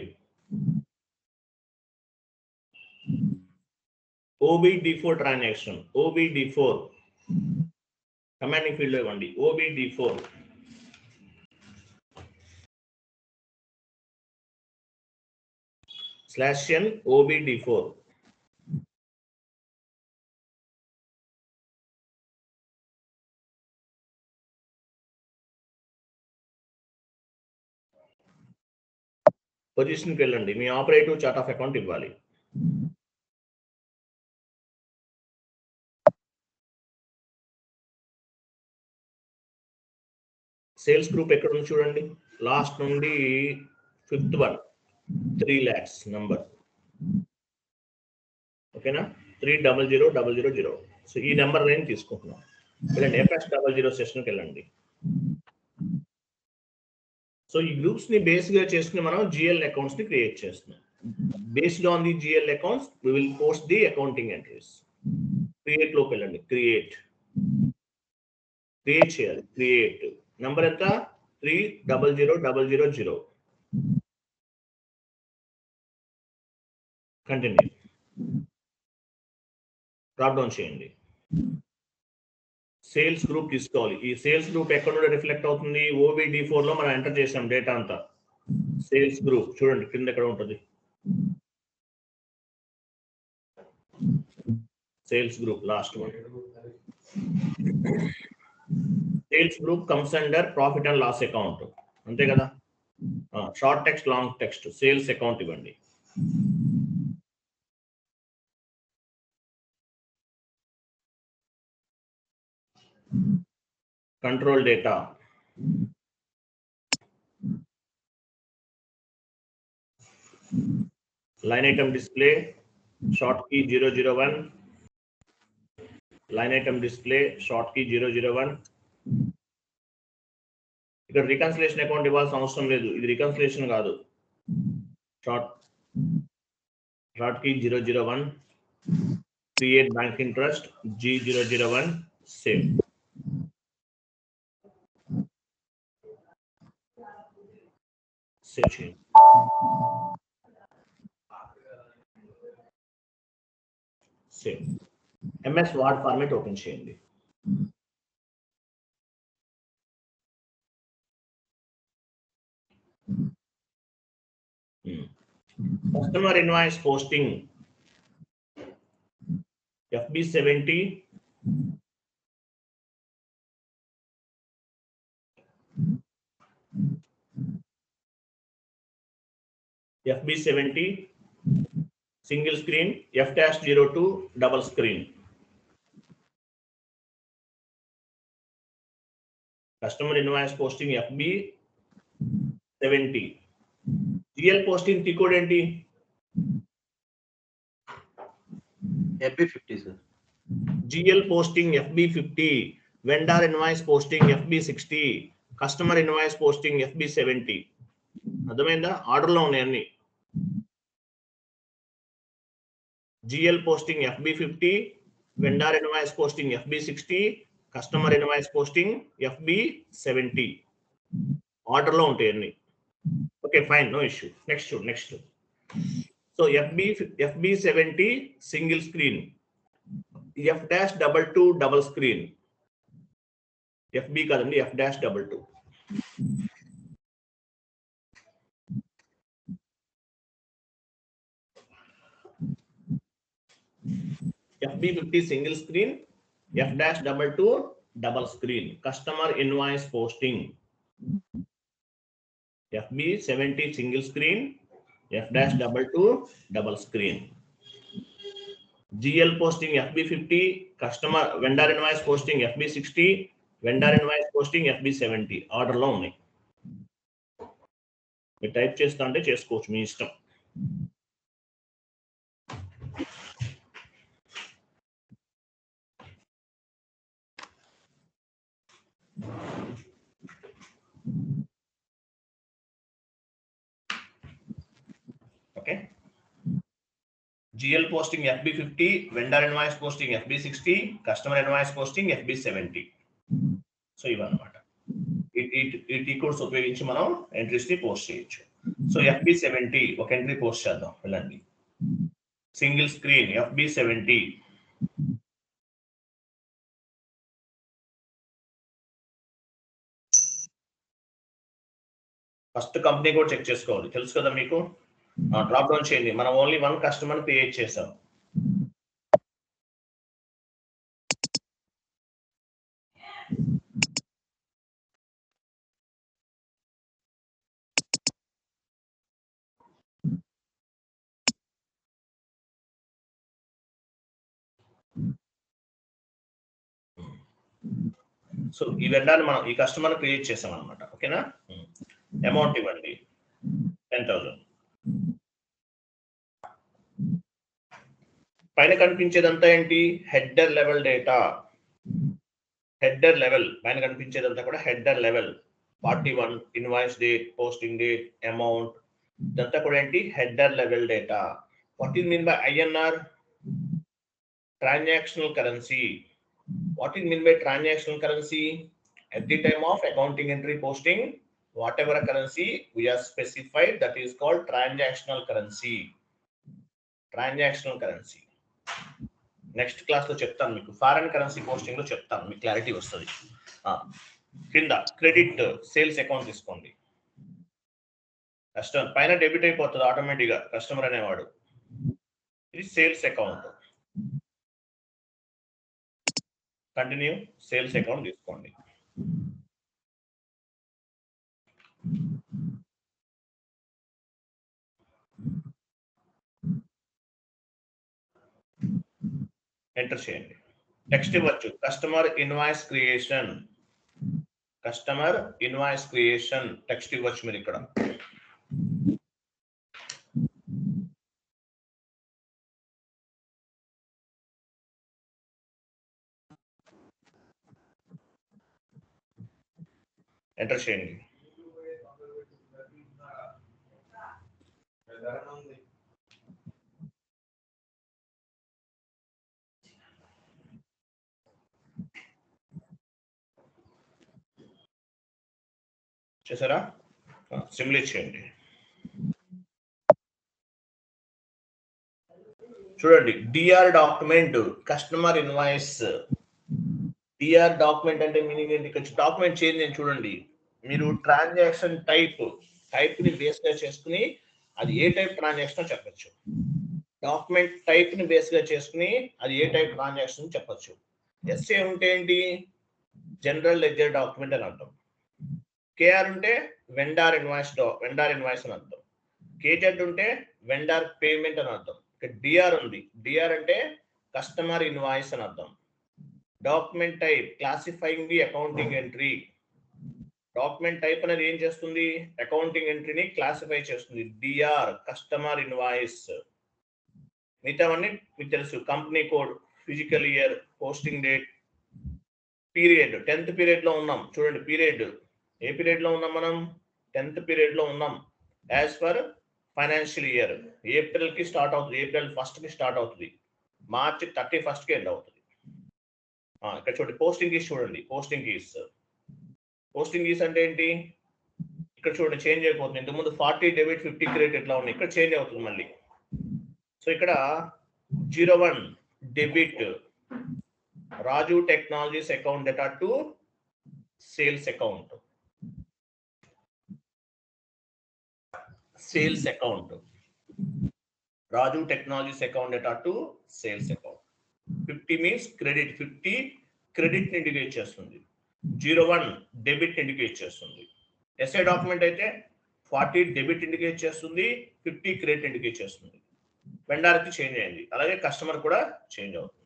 OBD4 transaction, OBD4 commanding field లో ఇవ్వండి, OBD4 /n OBD4. పొజిషన్కి వెళ్ళండి, మీ ఆపరేటివ్ చార్ట్ ఆఫ్ అకౌంట్ ఇవ్వాలి. సేల్స్ గ్రూప్ ఎక్కడ ఉంది చూడండి, లాస్ట్ నుండి 5th వన్ 3 lakhs నంబర్, ఓకేనా? 300000. సో ఈ నెంబర్ నేను తీసుకుంటున్నాను. వెళ్ళండి FS00 సెషన్కి వెళ్ళండి. సో ఈ గ్రూప్స్ ని బేస్ గా చేసుకుని మనం GL అకౌంట్స్ ని క్రియేట్ చేస్తున్నాం. Based on the GL accounts we will post the accounting entries. Create లోకి వెళ్ళండి, క్రియేట్ చేయాలి. క్రియేట్ నంబర్ ఎంత? 300000. కంటిన్యూ, డ్రాప్ డౌన్ చేయండి. సేల్స్ గ్రూప్ తీసుకోవాలి. ఈ సేల్స్ గ్రూప్ ఎక్కడ నుండి రిఫ్లెక్ట్ అవుతుంది? OBD4 లో మనం ఎంటర్ చేసాం డేటా అంతా. సేల్స్ గ్రూప్ చూడండి కింద ఎక్కడ ఉంటుంది, sales group last one. Sales group comes under profit and loss account, అంతే కదా? Short text, long text, sales account ఇవ్వండి. Control data, line item display, short key 001, line item display, short key 001. ఇక్కడ రికన్సిలేషన్ అకౌంట్ ఇవ్వాల్సిన అవసరం లేదు, ఇది రికన్సిలేషన్ కాదు. Short key 001, create bank interest G001, save. Save చేయండి. Save. MS word format open చేయండి. Customer invoice posting FB70, FB70 single screen, F-02 double screen. Customer invoice posting FB70. GL posting T code ఏంటి? FB50 sir. GL posting FB50, vendor invoice posting FB60, customer invoice posting FB70. అర్థమైందా? ఆర్డర్ లో ఉన్నాయి అన్ని. GL posting FB50, vendor invoice posting FB60, customer invoice posting FB70. Order లో ఉంటాయి అన్ని. Okay fine, no issue. Next. So FB70 single screen, F-22 double screen. FB కాదండి, F-22. FB50 single screen, F-22 double screen. Customer invoice posting FB70 single screen, F-22 double screen. GL posting FB50, customer vendor invoice posting FB60, vendor invoice posting FB70 ఆర్డర్లో ఉన్నాయి. మీరు టైప్ చేస్తా అంటే చేసుకోవచ్చు మీ ఇష్టం. Okay, GL posting FB50, vendor invoice posting FB60, customer invoice posting FB70. So ఇవన్నమాట ఈ టీ కోడ్స్ ఉపయోగించి మనం ఎంట్రీస్ ని పోస్ట్ చేయొచ్చు. సో FB70 ఒక ఎంట్రీ పోస్ట్ చేద్దాం. వెళ్ళండి, single screen FB70. First company కూడా చెక్ చేసుకోవాలి, తెలుసు కదా మీకు. డ్రాప్ డౌన్ చేయండి, మనం ఓన్లీ 1 కస్టమర్ క్రియేట్ చేసాం. సో ఈ వెండర్ని మనం ఈ కస్టమర్ క్రియేట్ చేసాం అనమాట. ఓకేనా, అమౌంట్ ఇవ్వండి 10,000. పైన కనిపించేదంతా ఏంటి? Header level data. Header level పైన కనిపించేదంతా కూడా header level. 41 invoice date, posting date, amount, ఇదంతా కూడా ఏంటి? Header level data. What is mean by INR? Transactional currency. What is mean by transactional currency? At the time of accounting entry posting, whatever currency we have specified, that is called transactional currency. Transactional currency. Next class లో చెప్తాను మీకు, ఫారెన్ కరెన్సీ పోస్టింగ్ లో చెప్తాను, మీకు క్లారిటీ వస్తుంది. కింద క్రెడిట్ సేల్స్ అకౌంట్ తీసుకోండి. కస్టమర్ పైన డెబిట్ అయిపోతుంది ఆటోమేటిక్గా కస్టమర్ అనేవాడు. ఇది sales account. Continue, sales account తీసుకోండి. ఎంటర్ చేయండి. టెక్స్ట్ ఇవ్వచ్చు, customer invoice creation. Customer invoice creation text ఇవ్వచ్చు మీరు ఇక్కడ. ఎంటర్ చేయండి. చేసారా? సిమ్యులేట్ చేయండి. చూడండి, DR document, customer invoice. DR document అంటే మీనింగ్ ఏంటి? ఇక్కడ డాక్యుమెంట్ చేంజ్ అని చూడండి. మీరు ట్రాన్సాక్షన్ టైప్ ని బేస్ గా చేసుకుని అది ఏ టైప్ ట్రాన్సాక్షన్ చెప్పచ్చు. డాక్యుమెంట్ టైప్ ని బేస్ గా చేసుకుని అది ఏ టైప్ ట్రాన్సాక్షన్ చెప్పచ్చు. ఎస్ఏ ఉంటే ఏంటి? జనరల్ లెడ్జర్ డాక్యుమెంట్ అని అర్థం. కేఆర్ ఉంటే వెండార్ ఇన్వాయిస్ అని అర్థం. కేజెడ్ ఉంటే వెండార్ పేమెంట్ అని అర్థం. ఇక్కడ డిఆర్ ఉంది, డిఆర్ అంటే కస్టమర్ ఇన్వాయిస్ అని అర్థం. Document type classifying the accounting entry. Document type అనేది ఏం చేస్తుంది? అకౌంటింగ్ ఎంట్రీని క్లాసిఫై చేస్తుంది. DR customer invoice. మిగతావన్నీ మీకు తెలుసు, company code, physical year, posting date, period. 10th period లో ఉన్నాం చూడండి. పీరియడ్ ఏ పీరియడ్ లో ఉన్నాం మనం? 10th పీరియడ్ లో ఉన్నాం. As for financial year April కి స్టార్ట్ అవుతుంది, ఏప్రిల్ 1st కి స్టార్ట్ అవుతుంది, మార్చ్ 31st కి ఎండ్ అవుతుంది. ఇక్కడ చూడండి, పోస్టింగ్ కీస్ చూడండి. పోస్టింగ్ కీస్ అంటే ఏంటి? ఇక్కడ చూడండి చేంజ్ అయిపోతుంది. ఇంతకుముందు 40 డెబిట్ 50 క్రెడిట్ ఎట్లా ఉన్నాయి, ఇక్కడ చేంజ్ అవుతుంది మళ్ళీ. సో ఇక్కడ 01 debit Raju technologies account data to sales account. Sales account, Raju technologies account data to sales account. 50 means credit, 50 credit indicate చేస్తుంది. 01 డెబిట్ ఇండికేట్ చేస్తుంది. ఎస్ఏ డాక్యుమెంట్ అయితే 40 డెబిట్ ఇండికేట్ చేస్తుంది, 50 క్రెడిట్ ఇండికేట్ చేస్తుంది. వెండార్ కి చేంజ్ అయింది, అలాగే కస్టమర్ కూడా చేంజ్ అవుతుంది.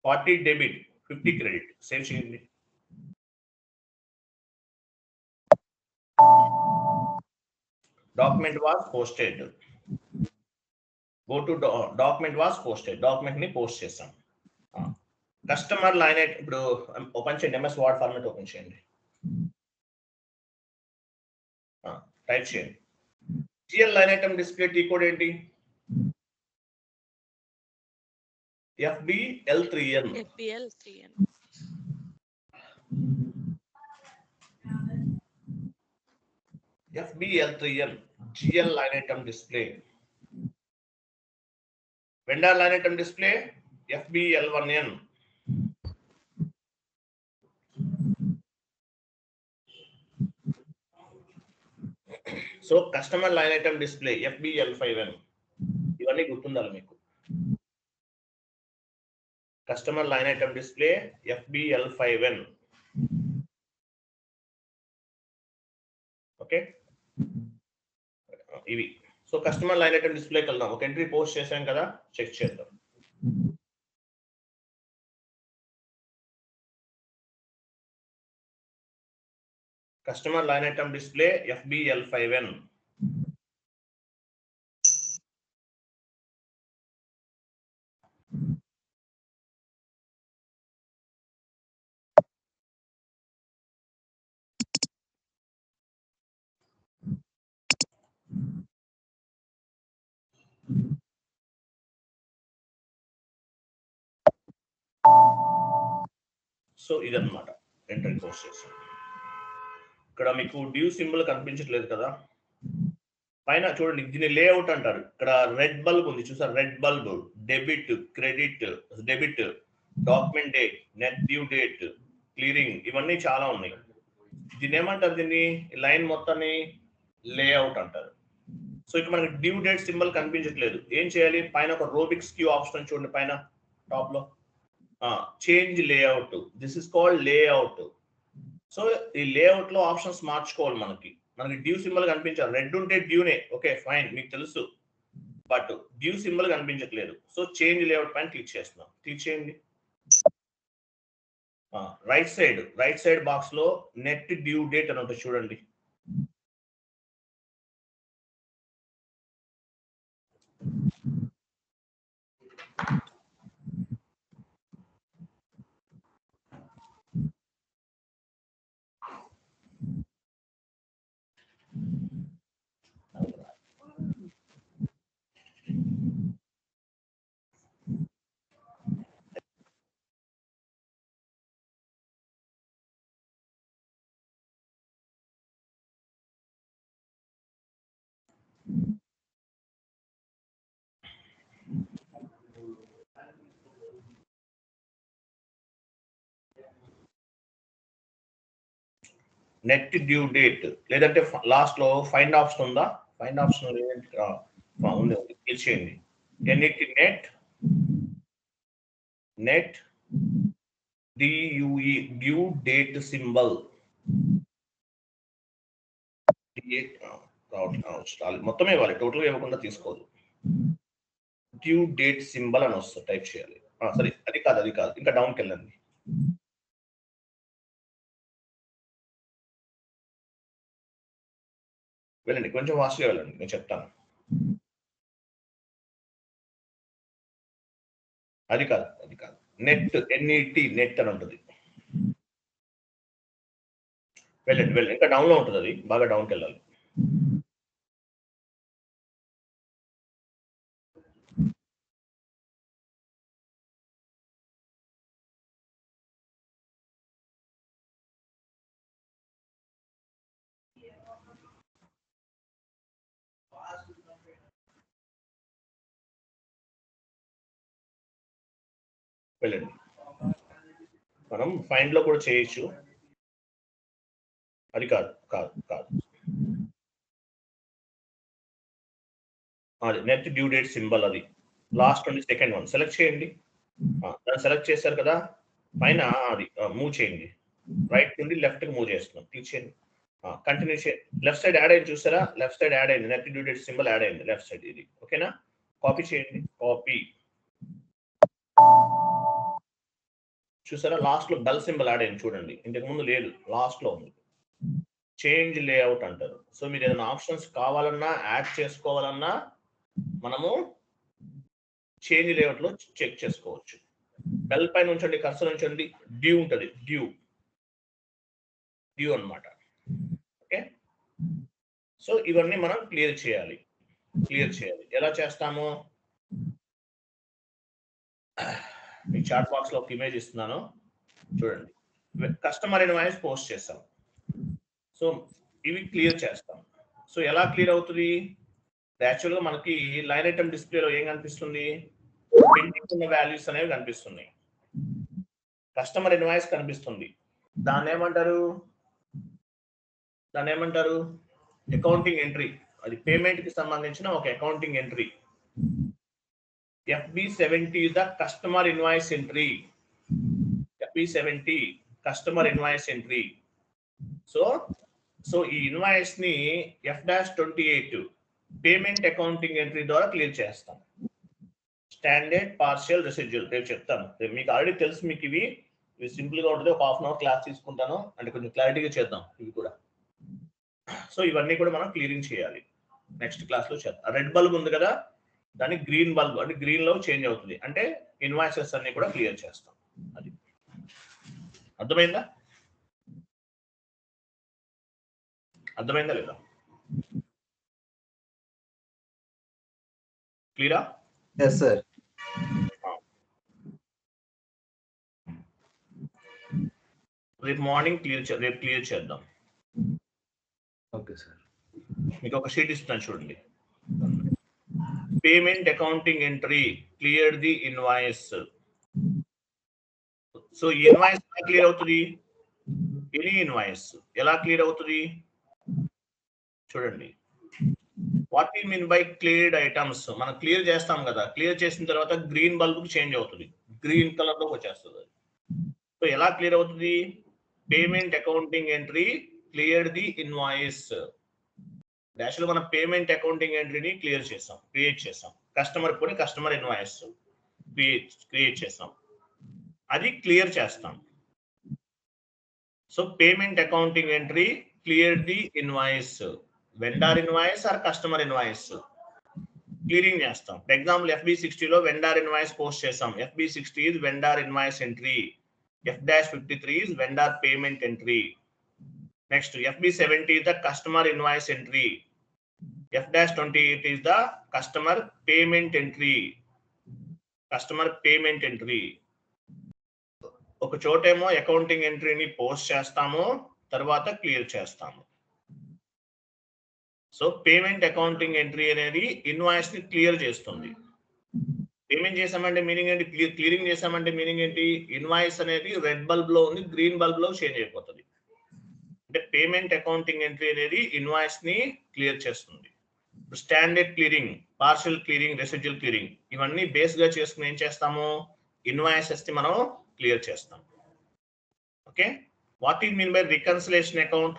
40 డెబిట్ 50 క్రెడిట్, సేవ్ చేయండి. Document was posted, go to document was posted, document ని పోస్ట్ చేస్తాం. కస్టమర్ లైన్ ఇప్పుడు ఓపెన్ చేయండి, ఎంఎస్ వర్డ్ ఫార్మాట్ ఓపెన్ చేయండి, టైప్ చేయండి. GL line item display tea code ఏంటి? FBL3N. FBL3N. FBL3N, GL line item display. Vendor line item display, FBL1N. So customer line item display, FBL5N. ఇవన్నీ గుర్తుండాలి మీకు. Customer line item display, FBL5N. Okay, ఇవి. సో కస్టమర్ లైన్ ఐటమ్ డిస్ప్లేకి వెళ్దాం. ఒక ఎంట్రీ పోస్ట్ చేశాం కదా, చెక్ చేద్దాం. Customer line item display FBL5N. So ఇదన్నమాట ఎంట్రీ పోస్ట్ చేసాం. ఇక్కడ మీకు డ్యూ సింబల్ కనిపించట్లేదు కదా, పైన చూడండి, దీన్ని లేఅవుట్ అంటారు. ఇక్కడ రెడ్ బల్బ్ ఉంది చూసారు, red bulb, debit, credit, debit, document date, net due date, clearing, ఇవన్నీ చాలా ఉన్నాయి. దీన్ని ఏమంటారు? దీన్ని లైన్ మొత్తాన్ని లేఅవుట్ అంటారు. సో ఇక్కడ మనకి డ్యూ డేట్ సింబల్ కనిపించట్లేదు, ఏం చేయాలి? పైన ఒక రోబిక్స్ క్యూ ఆప్షన్ చూడండి, పైన టాప్ లో change layout, this is called layout. So ఈ లేఅవుట్ లో ఆప్షన్స్ మార్చుకోవాలి. మనకి డ్యూ సింబల్ కనిపించాలి, రెడ్ ఉంటే డ్యూనే, ఓకే ఫైన్, మీకు తెలుసు, బట్ డ్యూ సింబల్ కనిపించట్లేదు. సో చేంజ్ లేఅవుట్ పైన క్లిక్ చేస్తున్నాం, క్లిక్ చేయండి. రైట్ సైడ్ బాక్స్ లో నెట్ డ్యూ డేట్ అని ఉంటుంది చూడండి. నెట్ డ్యూ డేట్, లేదంటే లాస్ట్ లో ఫైండ్ ఆప్షన్ ఉందా? ఫైండ్ ఆప్షన్ ఉంది, క్లిక్ చేయండి. Net DUE due date symbol, మొత్తమే ఇవ్వాలి, టోటల్ ఇవ్వకుండా తీసుకోదు. డ్యూ డేట్ సింబల్ అని వస్తుంది, టైప్ చేయాలి. సరే, అది కాదు, ఇంకా డౌన్కి వెళ్ళండి. వెళ్ళండి, కొంచెం వాస్ట్గా వెళ్ళండి, నేను చెప్తాను. అది కాదు, నెట్ నెట్ అని ఉంటుంది. వెళ్ళండి, ఇంకా డౌన్ లో ఉంటుంది, అది బాగా డౌన్కి వెళ్ళాలి. వెళ్ళండి, మనం ఫైండ్ లో కూడా చేయొచ్చు. అది కాదు, అది నెట్ డ్యూ డేట్ సింబల్, అది లాస్ట్ నుండి సెకండ్ వన్ సెలెక్ట్ చేయండి. దాన్ని సెలెక్ట్ చేశారు కదా, పైన అది మూవ్ చేయండి, రైట్ నుండి లెఫ్ట్ కి మూవ్ చేస్తున్నాం, క్లిక్ చేయండి. కంటిన్యూ లెఫ్ట్ సైడ్ యాడ్ అయింది చూసారా, లెఫ్ట్ సైడ్ యాడ్ అయింది, net due date symbol add అయింది లెఫ్ట్ సైడ్, ఇది ఓకేనా. కాపీ చేయండి, కాపీ చూసారా, లాస్ట్ లో బెల్ సింబల్ యాడ్ అయింది చూడండి, ఇంతకు ముందు లేదు, లాస్ట్ లో ఉంది. చేంజ్ లేఅవుట్ అంటారు. సో మీరు ఏదైనా ఆప్షన్స్ కావాలన్నా యాడ్ చేసుకోవాలన్నా మనము చేంజ్ లేఅవుట్ లో చెక్ చేసుకోవచ్చు. బెల్ పైన ఉంచండి, కర్సర్ ఉంచండి, డ్యూ ఉంటుంది, డ్యూ అన్నమాట. ఓకే, సో ఇవన్నీ మనం క్లియర్ చేయాలి. ఎలా చేస్తాము, మీ చాట్ బాక్స్ లో ఒక ఇమేజ్ ఇస్తున్నాను చూడండి. కస్టమర్ ఇన్వాయిస్ పోస్ట్ చేస్తాం, సో ఇవి క్లియర్ చేస్తాం. సో ఎలా క్లియర్ అవుతుంది, యాక్చువల్ గా మనకి లైన్ ఐటమ్ డిస్ప్లేలో ఏం కనిపిస్తుంది, పెండింగ్ ఉన్న వాల్యూస్ అనేవి కనిపిస్తున్నాయి, కస్టమర్ ఇన్వాయిస్ కనిపిస్తుంది. దాన్ని ఏమంటారు అకౌంటింగ్ ఎంట్రీ, అది పేమెంట్ కి సంబంధించిన ఒక accounting entry. FB70 the customer invoice entry, FB70 customer invoice entry. So e invoice ని F-28 పేమెంట్ అకౌంటింగ్ ఎంట్రీ ద్వారా క్లియర్ చేస్తాం. స్టాండర్డ్ పార్షియల్ రెసిడ్యూల్ రేపు చెప్తాను, మీకు ఆల్రెడీ తెలుసు, మీకు ఇవి సింపుల్ గా ఉంటుంది. ఒక హాఫ్ అన్ అవర్ క్లాస్ తీసుకుంటాను, అంటే కొంచెం క్లారిటీగా చేద్దాం ఇవి కూడా. సో ఇవన్నీ కూడా మనం క్లియరింగ్ చేయాలి, నెక్స్ట్ క్లాస్ లో చేద్దాం. రెడ్ బల్బ్ ఉంది కదా, దాన్ని గ్రీన్ బల్బ్ అంటే గ్రీన్ లో చేంజ్ అవుతుంది, అంటే ఇన్వాయిసెస్ అన్ని కూడా క్లియర్ చేస్తాం. అది అర్థమైందా లేదా, క్లియరా? Yes, sir. రేపు మార్నింగ్ క్లియర్ చేద్దాం. Okay sir. మీకు ఒక షీట్ ఇస్తున్నాను చూడండి, payment accounting entry clear the invoice. So e invoice ఎలా క్లియర్ అవుతుంది, ఎనీ ఇన్వాయిస్ ఎలా క్లియర్ అవుతుంది చూడండి. What you mean by cleared items, మనం క్లియర్ చేస్తాం కదా, క్లియర్ చేసిన తర్వాత గ్రీన్ బల్బ్ కి చేంజ్ అవుతుంది, గ్రీన్ కలర్ లోకి వచ్చేస్తుంది. సో ఎలా క్లియర్ అవుతుంది, payment accounting entry clear the invoice. Dash లో మనం పేమెంట్ అకౌంటింగ్ ఎంట్రీని క్రియేట్ చేసాం, కస్టమర్ ఇన్వాయిస్ క్రియేట్ చేసాం, అది క్లియర్ చేస్తాం. So payment accounting entry clear the invoice, vendor invoice or customer invoice clearing చేస్తాం. ఫర్ ఎగ్జాంపుల్ FB60 లో వెండార్ ఇన్వాయిస్ పోస్ట్ చేసాం, FB60 is vendor invoice entry, F-53 is vendor payment entry. Next FB70 is the customer invoice entry, F-28 is the customer payment entry. ఒక చోటేమో అకౌంటింగ్ ఎంట్రీని పోస్ట్ చేస్తాము, తర్వాత క్లియర్ చేస్తాము. సో పేమెంట్ అకౌంటింగ్ ఎంట్రీ అనేది ఇన్వాయిస్ ని క్లియర్ చేస్తుంది. పేమెంట్ చేసామంటే మీనింగ్ ఏంటి, క్లియరింగ్ చేసామంటే మీనింగ్ ఏంటి, ఇన్వాయిస్ అనేది రెడ్ బల్బ్ లో ఉంది, గ్రీన్ బల్బ్ లో చేంజ్ అయిపోతుంది. అంటే పేమెంట్ అకౌంటింగ్ ఎంట్రీ అనేది ఇన్వాయిస్ ని క్లియర్ చేస్తుంది. Standard clearing, partial clearing, residual clearing, ఇవన్నీ బేస్ గా చేసుకుని ఏం చేస్తాము, ఇన్వాయిసెస్ ని మనం క్లియర్ చేస్తాం. Okay, what you mean by reconciliation account,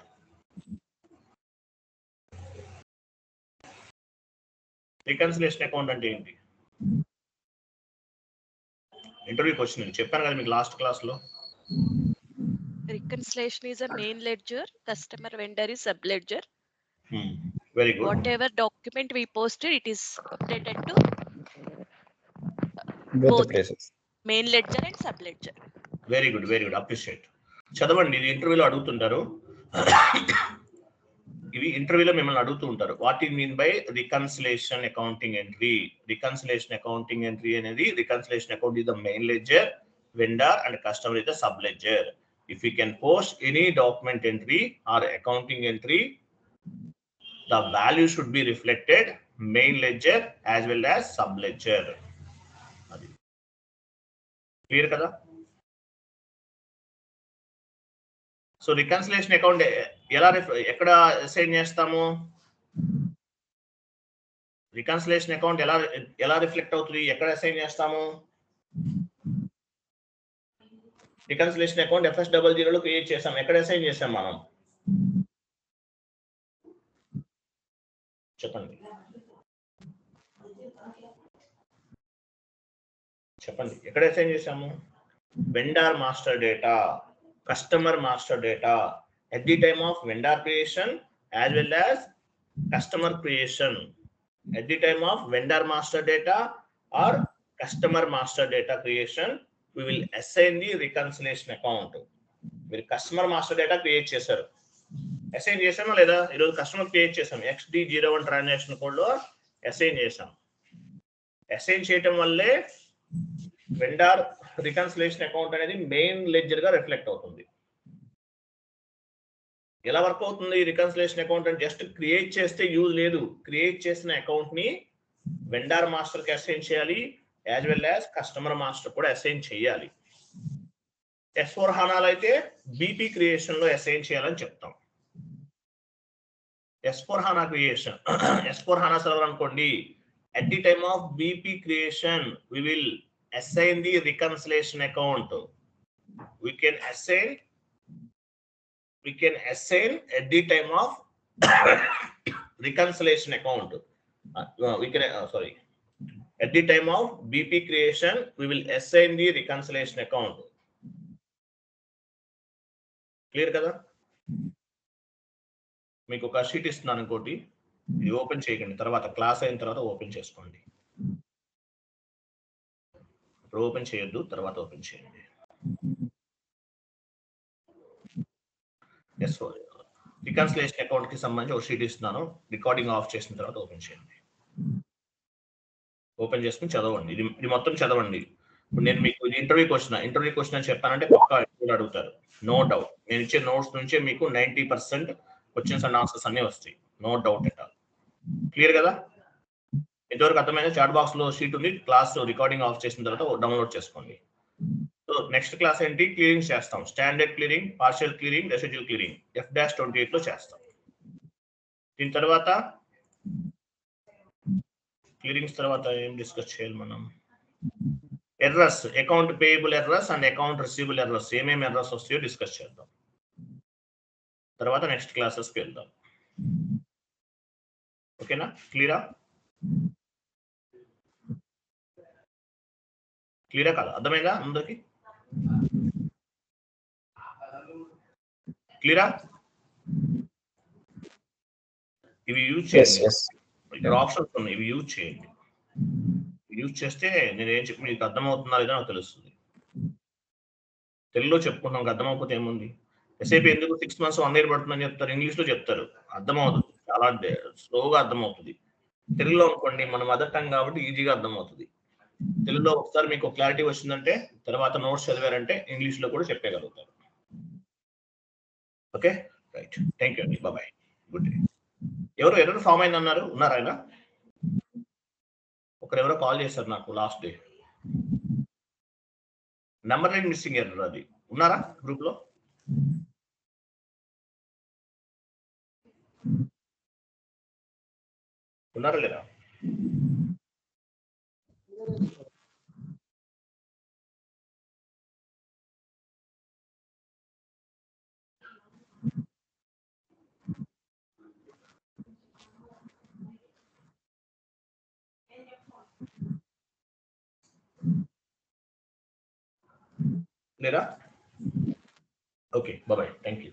reconciliation account అంటే ఏంటి, ఇంటర్వ్యూ క్వశ్చన్ చెప్పాను కదా మీకు లాస్ట్ క్లాస్ లో. Reconciliation is a main ledger, customer vendor is sub ledger. Very good. Whatever document we posted, it is updated to Both the places. main ledger and sub ledger. Very good, appreciate. చదవండి, ఇది ఇంటర్వ్యూలో అడుగుతుంటారు, ఇవి ఇంటర్వ్యూలో మిమ్మల్ని అడుగుతూ ఉంటారు. What you mean by reconciliation accounting entry. Reconciliation accounting entry అనేది, reconciliation account is the main ledger, vendor and customer is the sub ledger. If we can post any document entry or accounting entry, the value should be reflected main ledger as well as sub ledger. Clear kada? So reconciliation account ఎలా ఎక్కడ అసైన్ చేస్తాము, రికన్సిలేషన్ అకౌంట్ ఎలా రిఫ్లెక్ట్ అవుతుంది, ఎక్కడ అసైన్ చేస్తాము, రికన్సిలేషన్ అకౌంట్ FS00 లో క్రియేట్ చేసాం, ఎక్కడ అసైన్ చేసాం మనం, చెప్పండి చెప్పండి ఎక్కడ అసైన్ చేసాము? Vendor master data, customer master data at the time of vendor creation as well as customer creation. At the time of vendor master data or customer master data creation, we will assign the reconciliation account. మీరు కస్టమర్ మాస్టర్ డేటా క్రియేట్ చేశారు, అసైన్ చేశామా లేదా? ఈరోజు కస్టమర్ క్రియేట్ చేసాం, XD01 ట్రాన్సాక్షన్ కోడ్ లో అసైన్ చేసాం. అసైన్ చేయటం వల్లే వెండర్ రికన్సిలేషన్ అకౌంట్ అనేది మెయిన్ లెడ్జర్ గా రిఫ్లెక్ట్ అవుతుంది. ఎలా వర్క్ అవుతుంది రికన్సిలేషన్ అకౌంట్ అని? జస్ట్ క్రియేట్ చేస్తే యూజ్ లేదు. క్రియేట్ చేసిన అకౌంట్ ని వెండర్ మాస్టర్ కి అసైన్ చేయాలి, as well as customer master కూడా అసైన్ చేయాలి. S4 HANA అయితే బీపీ క్రియేషన్ లో అసైన్ చేయాలని చెప్తాం. S4 HANA creation, S4 HANA server అనుకోండి, at the time of BP creation we will assign the reconciliation account. We can assign at the time of reconciliation account. At the time of BP creation we will assign the reconciliation account. Clear kada? మీకు ఒక షీట్ ఇస్తున్నాను ఇంకోటి, ఇది ఓపెన్ చేయకండి, తర్వాత క్లాస్ అయిన తర్వాత ఓపెన్ చేసుకోండి. ఇప్పుడు ఓపెన్ చేయొద్దు, తర్వాత ఓపెన్ చేయండి. రికన్సిలేషన్ అకౌంట్ కి సంబంధించి ఒక షీట్ ఇస్తున్నాను, రికార్డింగ్ ఆఫ్ చేసిన తర్వాత ఓపెన్ చేయండి. ఓపెన్ చేసుకుని చదవండి, ఇది మొత్తం చదవండి. ఇప్పుడు నేను మీకు ఇంటర్వ్యూ క్వశ్చన్ అని చెప్పానంటే పక్కా అడుగుతారు, నో డౌట్. నేను ఇచ్చే నోట్స్ నుంచే మీకు 90% క్వశ్చన్స్ అండ్ ఆన్సర్స్ అన్ని వస్తాయి, no doubt at all. Clear కదా? ఇంతవరకు అర్థమైనా? చాట్ బాక్స్ లో షీట్ ఉంది, క్లాస్ రికార్డింగ్ ఆఫ్ చేసిన తర్వాత డౌన్లోడ్ చేసుకోండి. సో నెక్స్ట్ క్లాస్ ఏంటి? క్లియరింగ్ చేస్తాం. Standard clearing, partial clearing, residual clearing F-28 లో చేస్తాం. దీని తర్వాత క్లియరింగ్స్ తర్వాత ఏం డిస్కస్ చేయాలి మనం? Errors, account payable errors and account receivable errors, ఏమేమి ఎర్రర్స్ వస్తాయో డిస్కస్ చేద్దాం. తర్వాత నెక్స్ట్ క్లాసెస్కి వెళ్దాం. ఓకేనా? క్లియరా కాదు? అర్థమైందా అందరికి? క్లియరా? ఇవి యూజ్ చేయండి, ఇక్కడ ఆప్షన్స్ ఉన్నాయి, ఇవి యూజ్ చేయండి. యూజ్ చేస్తే నేను ఏం చెప్పి మీకు అర్థమవుతుందా లేదా నాకు తెలుస్తుంది. తెలుగులో చెప్పుకుంటాం, అర్థమవుతుంది ఏముంది? ఎస్ఐపి ఎందుకు 6 months 1 year పడుతుందని చెప్తారు, ఇంగ్లీష్ లో చెప్తారు, అర్థమవుతుంది, చాలా స్లోగా అర్థమవుతుంది. తెలుగులో అనుకోండి, మన మదర్ టంగ్ కాబట్టి ఈజీగా అర్థమవుతుంది. తెలుగులో ఒకసారి మీకు క్లారిటీ వచ్చిందంటే తర్వాత నోట్స్ చదివారంటే ఇంగ్లీష్ లో కూడా చెప్పగలుగుతారు. ఓకే, రైట్, థ్యాంక్ యూ అండి, బాయ్, గుడ్ డే. ఎవరు ఫామ్ అయింది అన్నారు? ఉన్నారా ఆయన? ఒకరెవరో కాల్ చేశారు నాకు last day, number line missing error, అది ఉన్నారా గ్రూప్ లో? ఉన్నారా లేదా? లేరా? Okay, bye, thank you.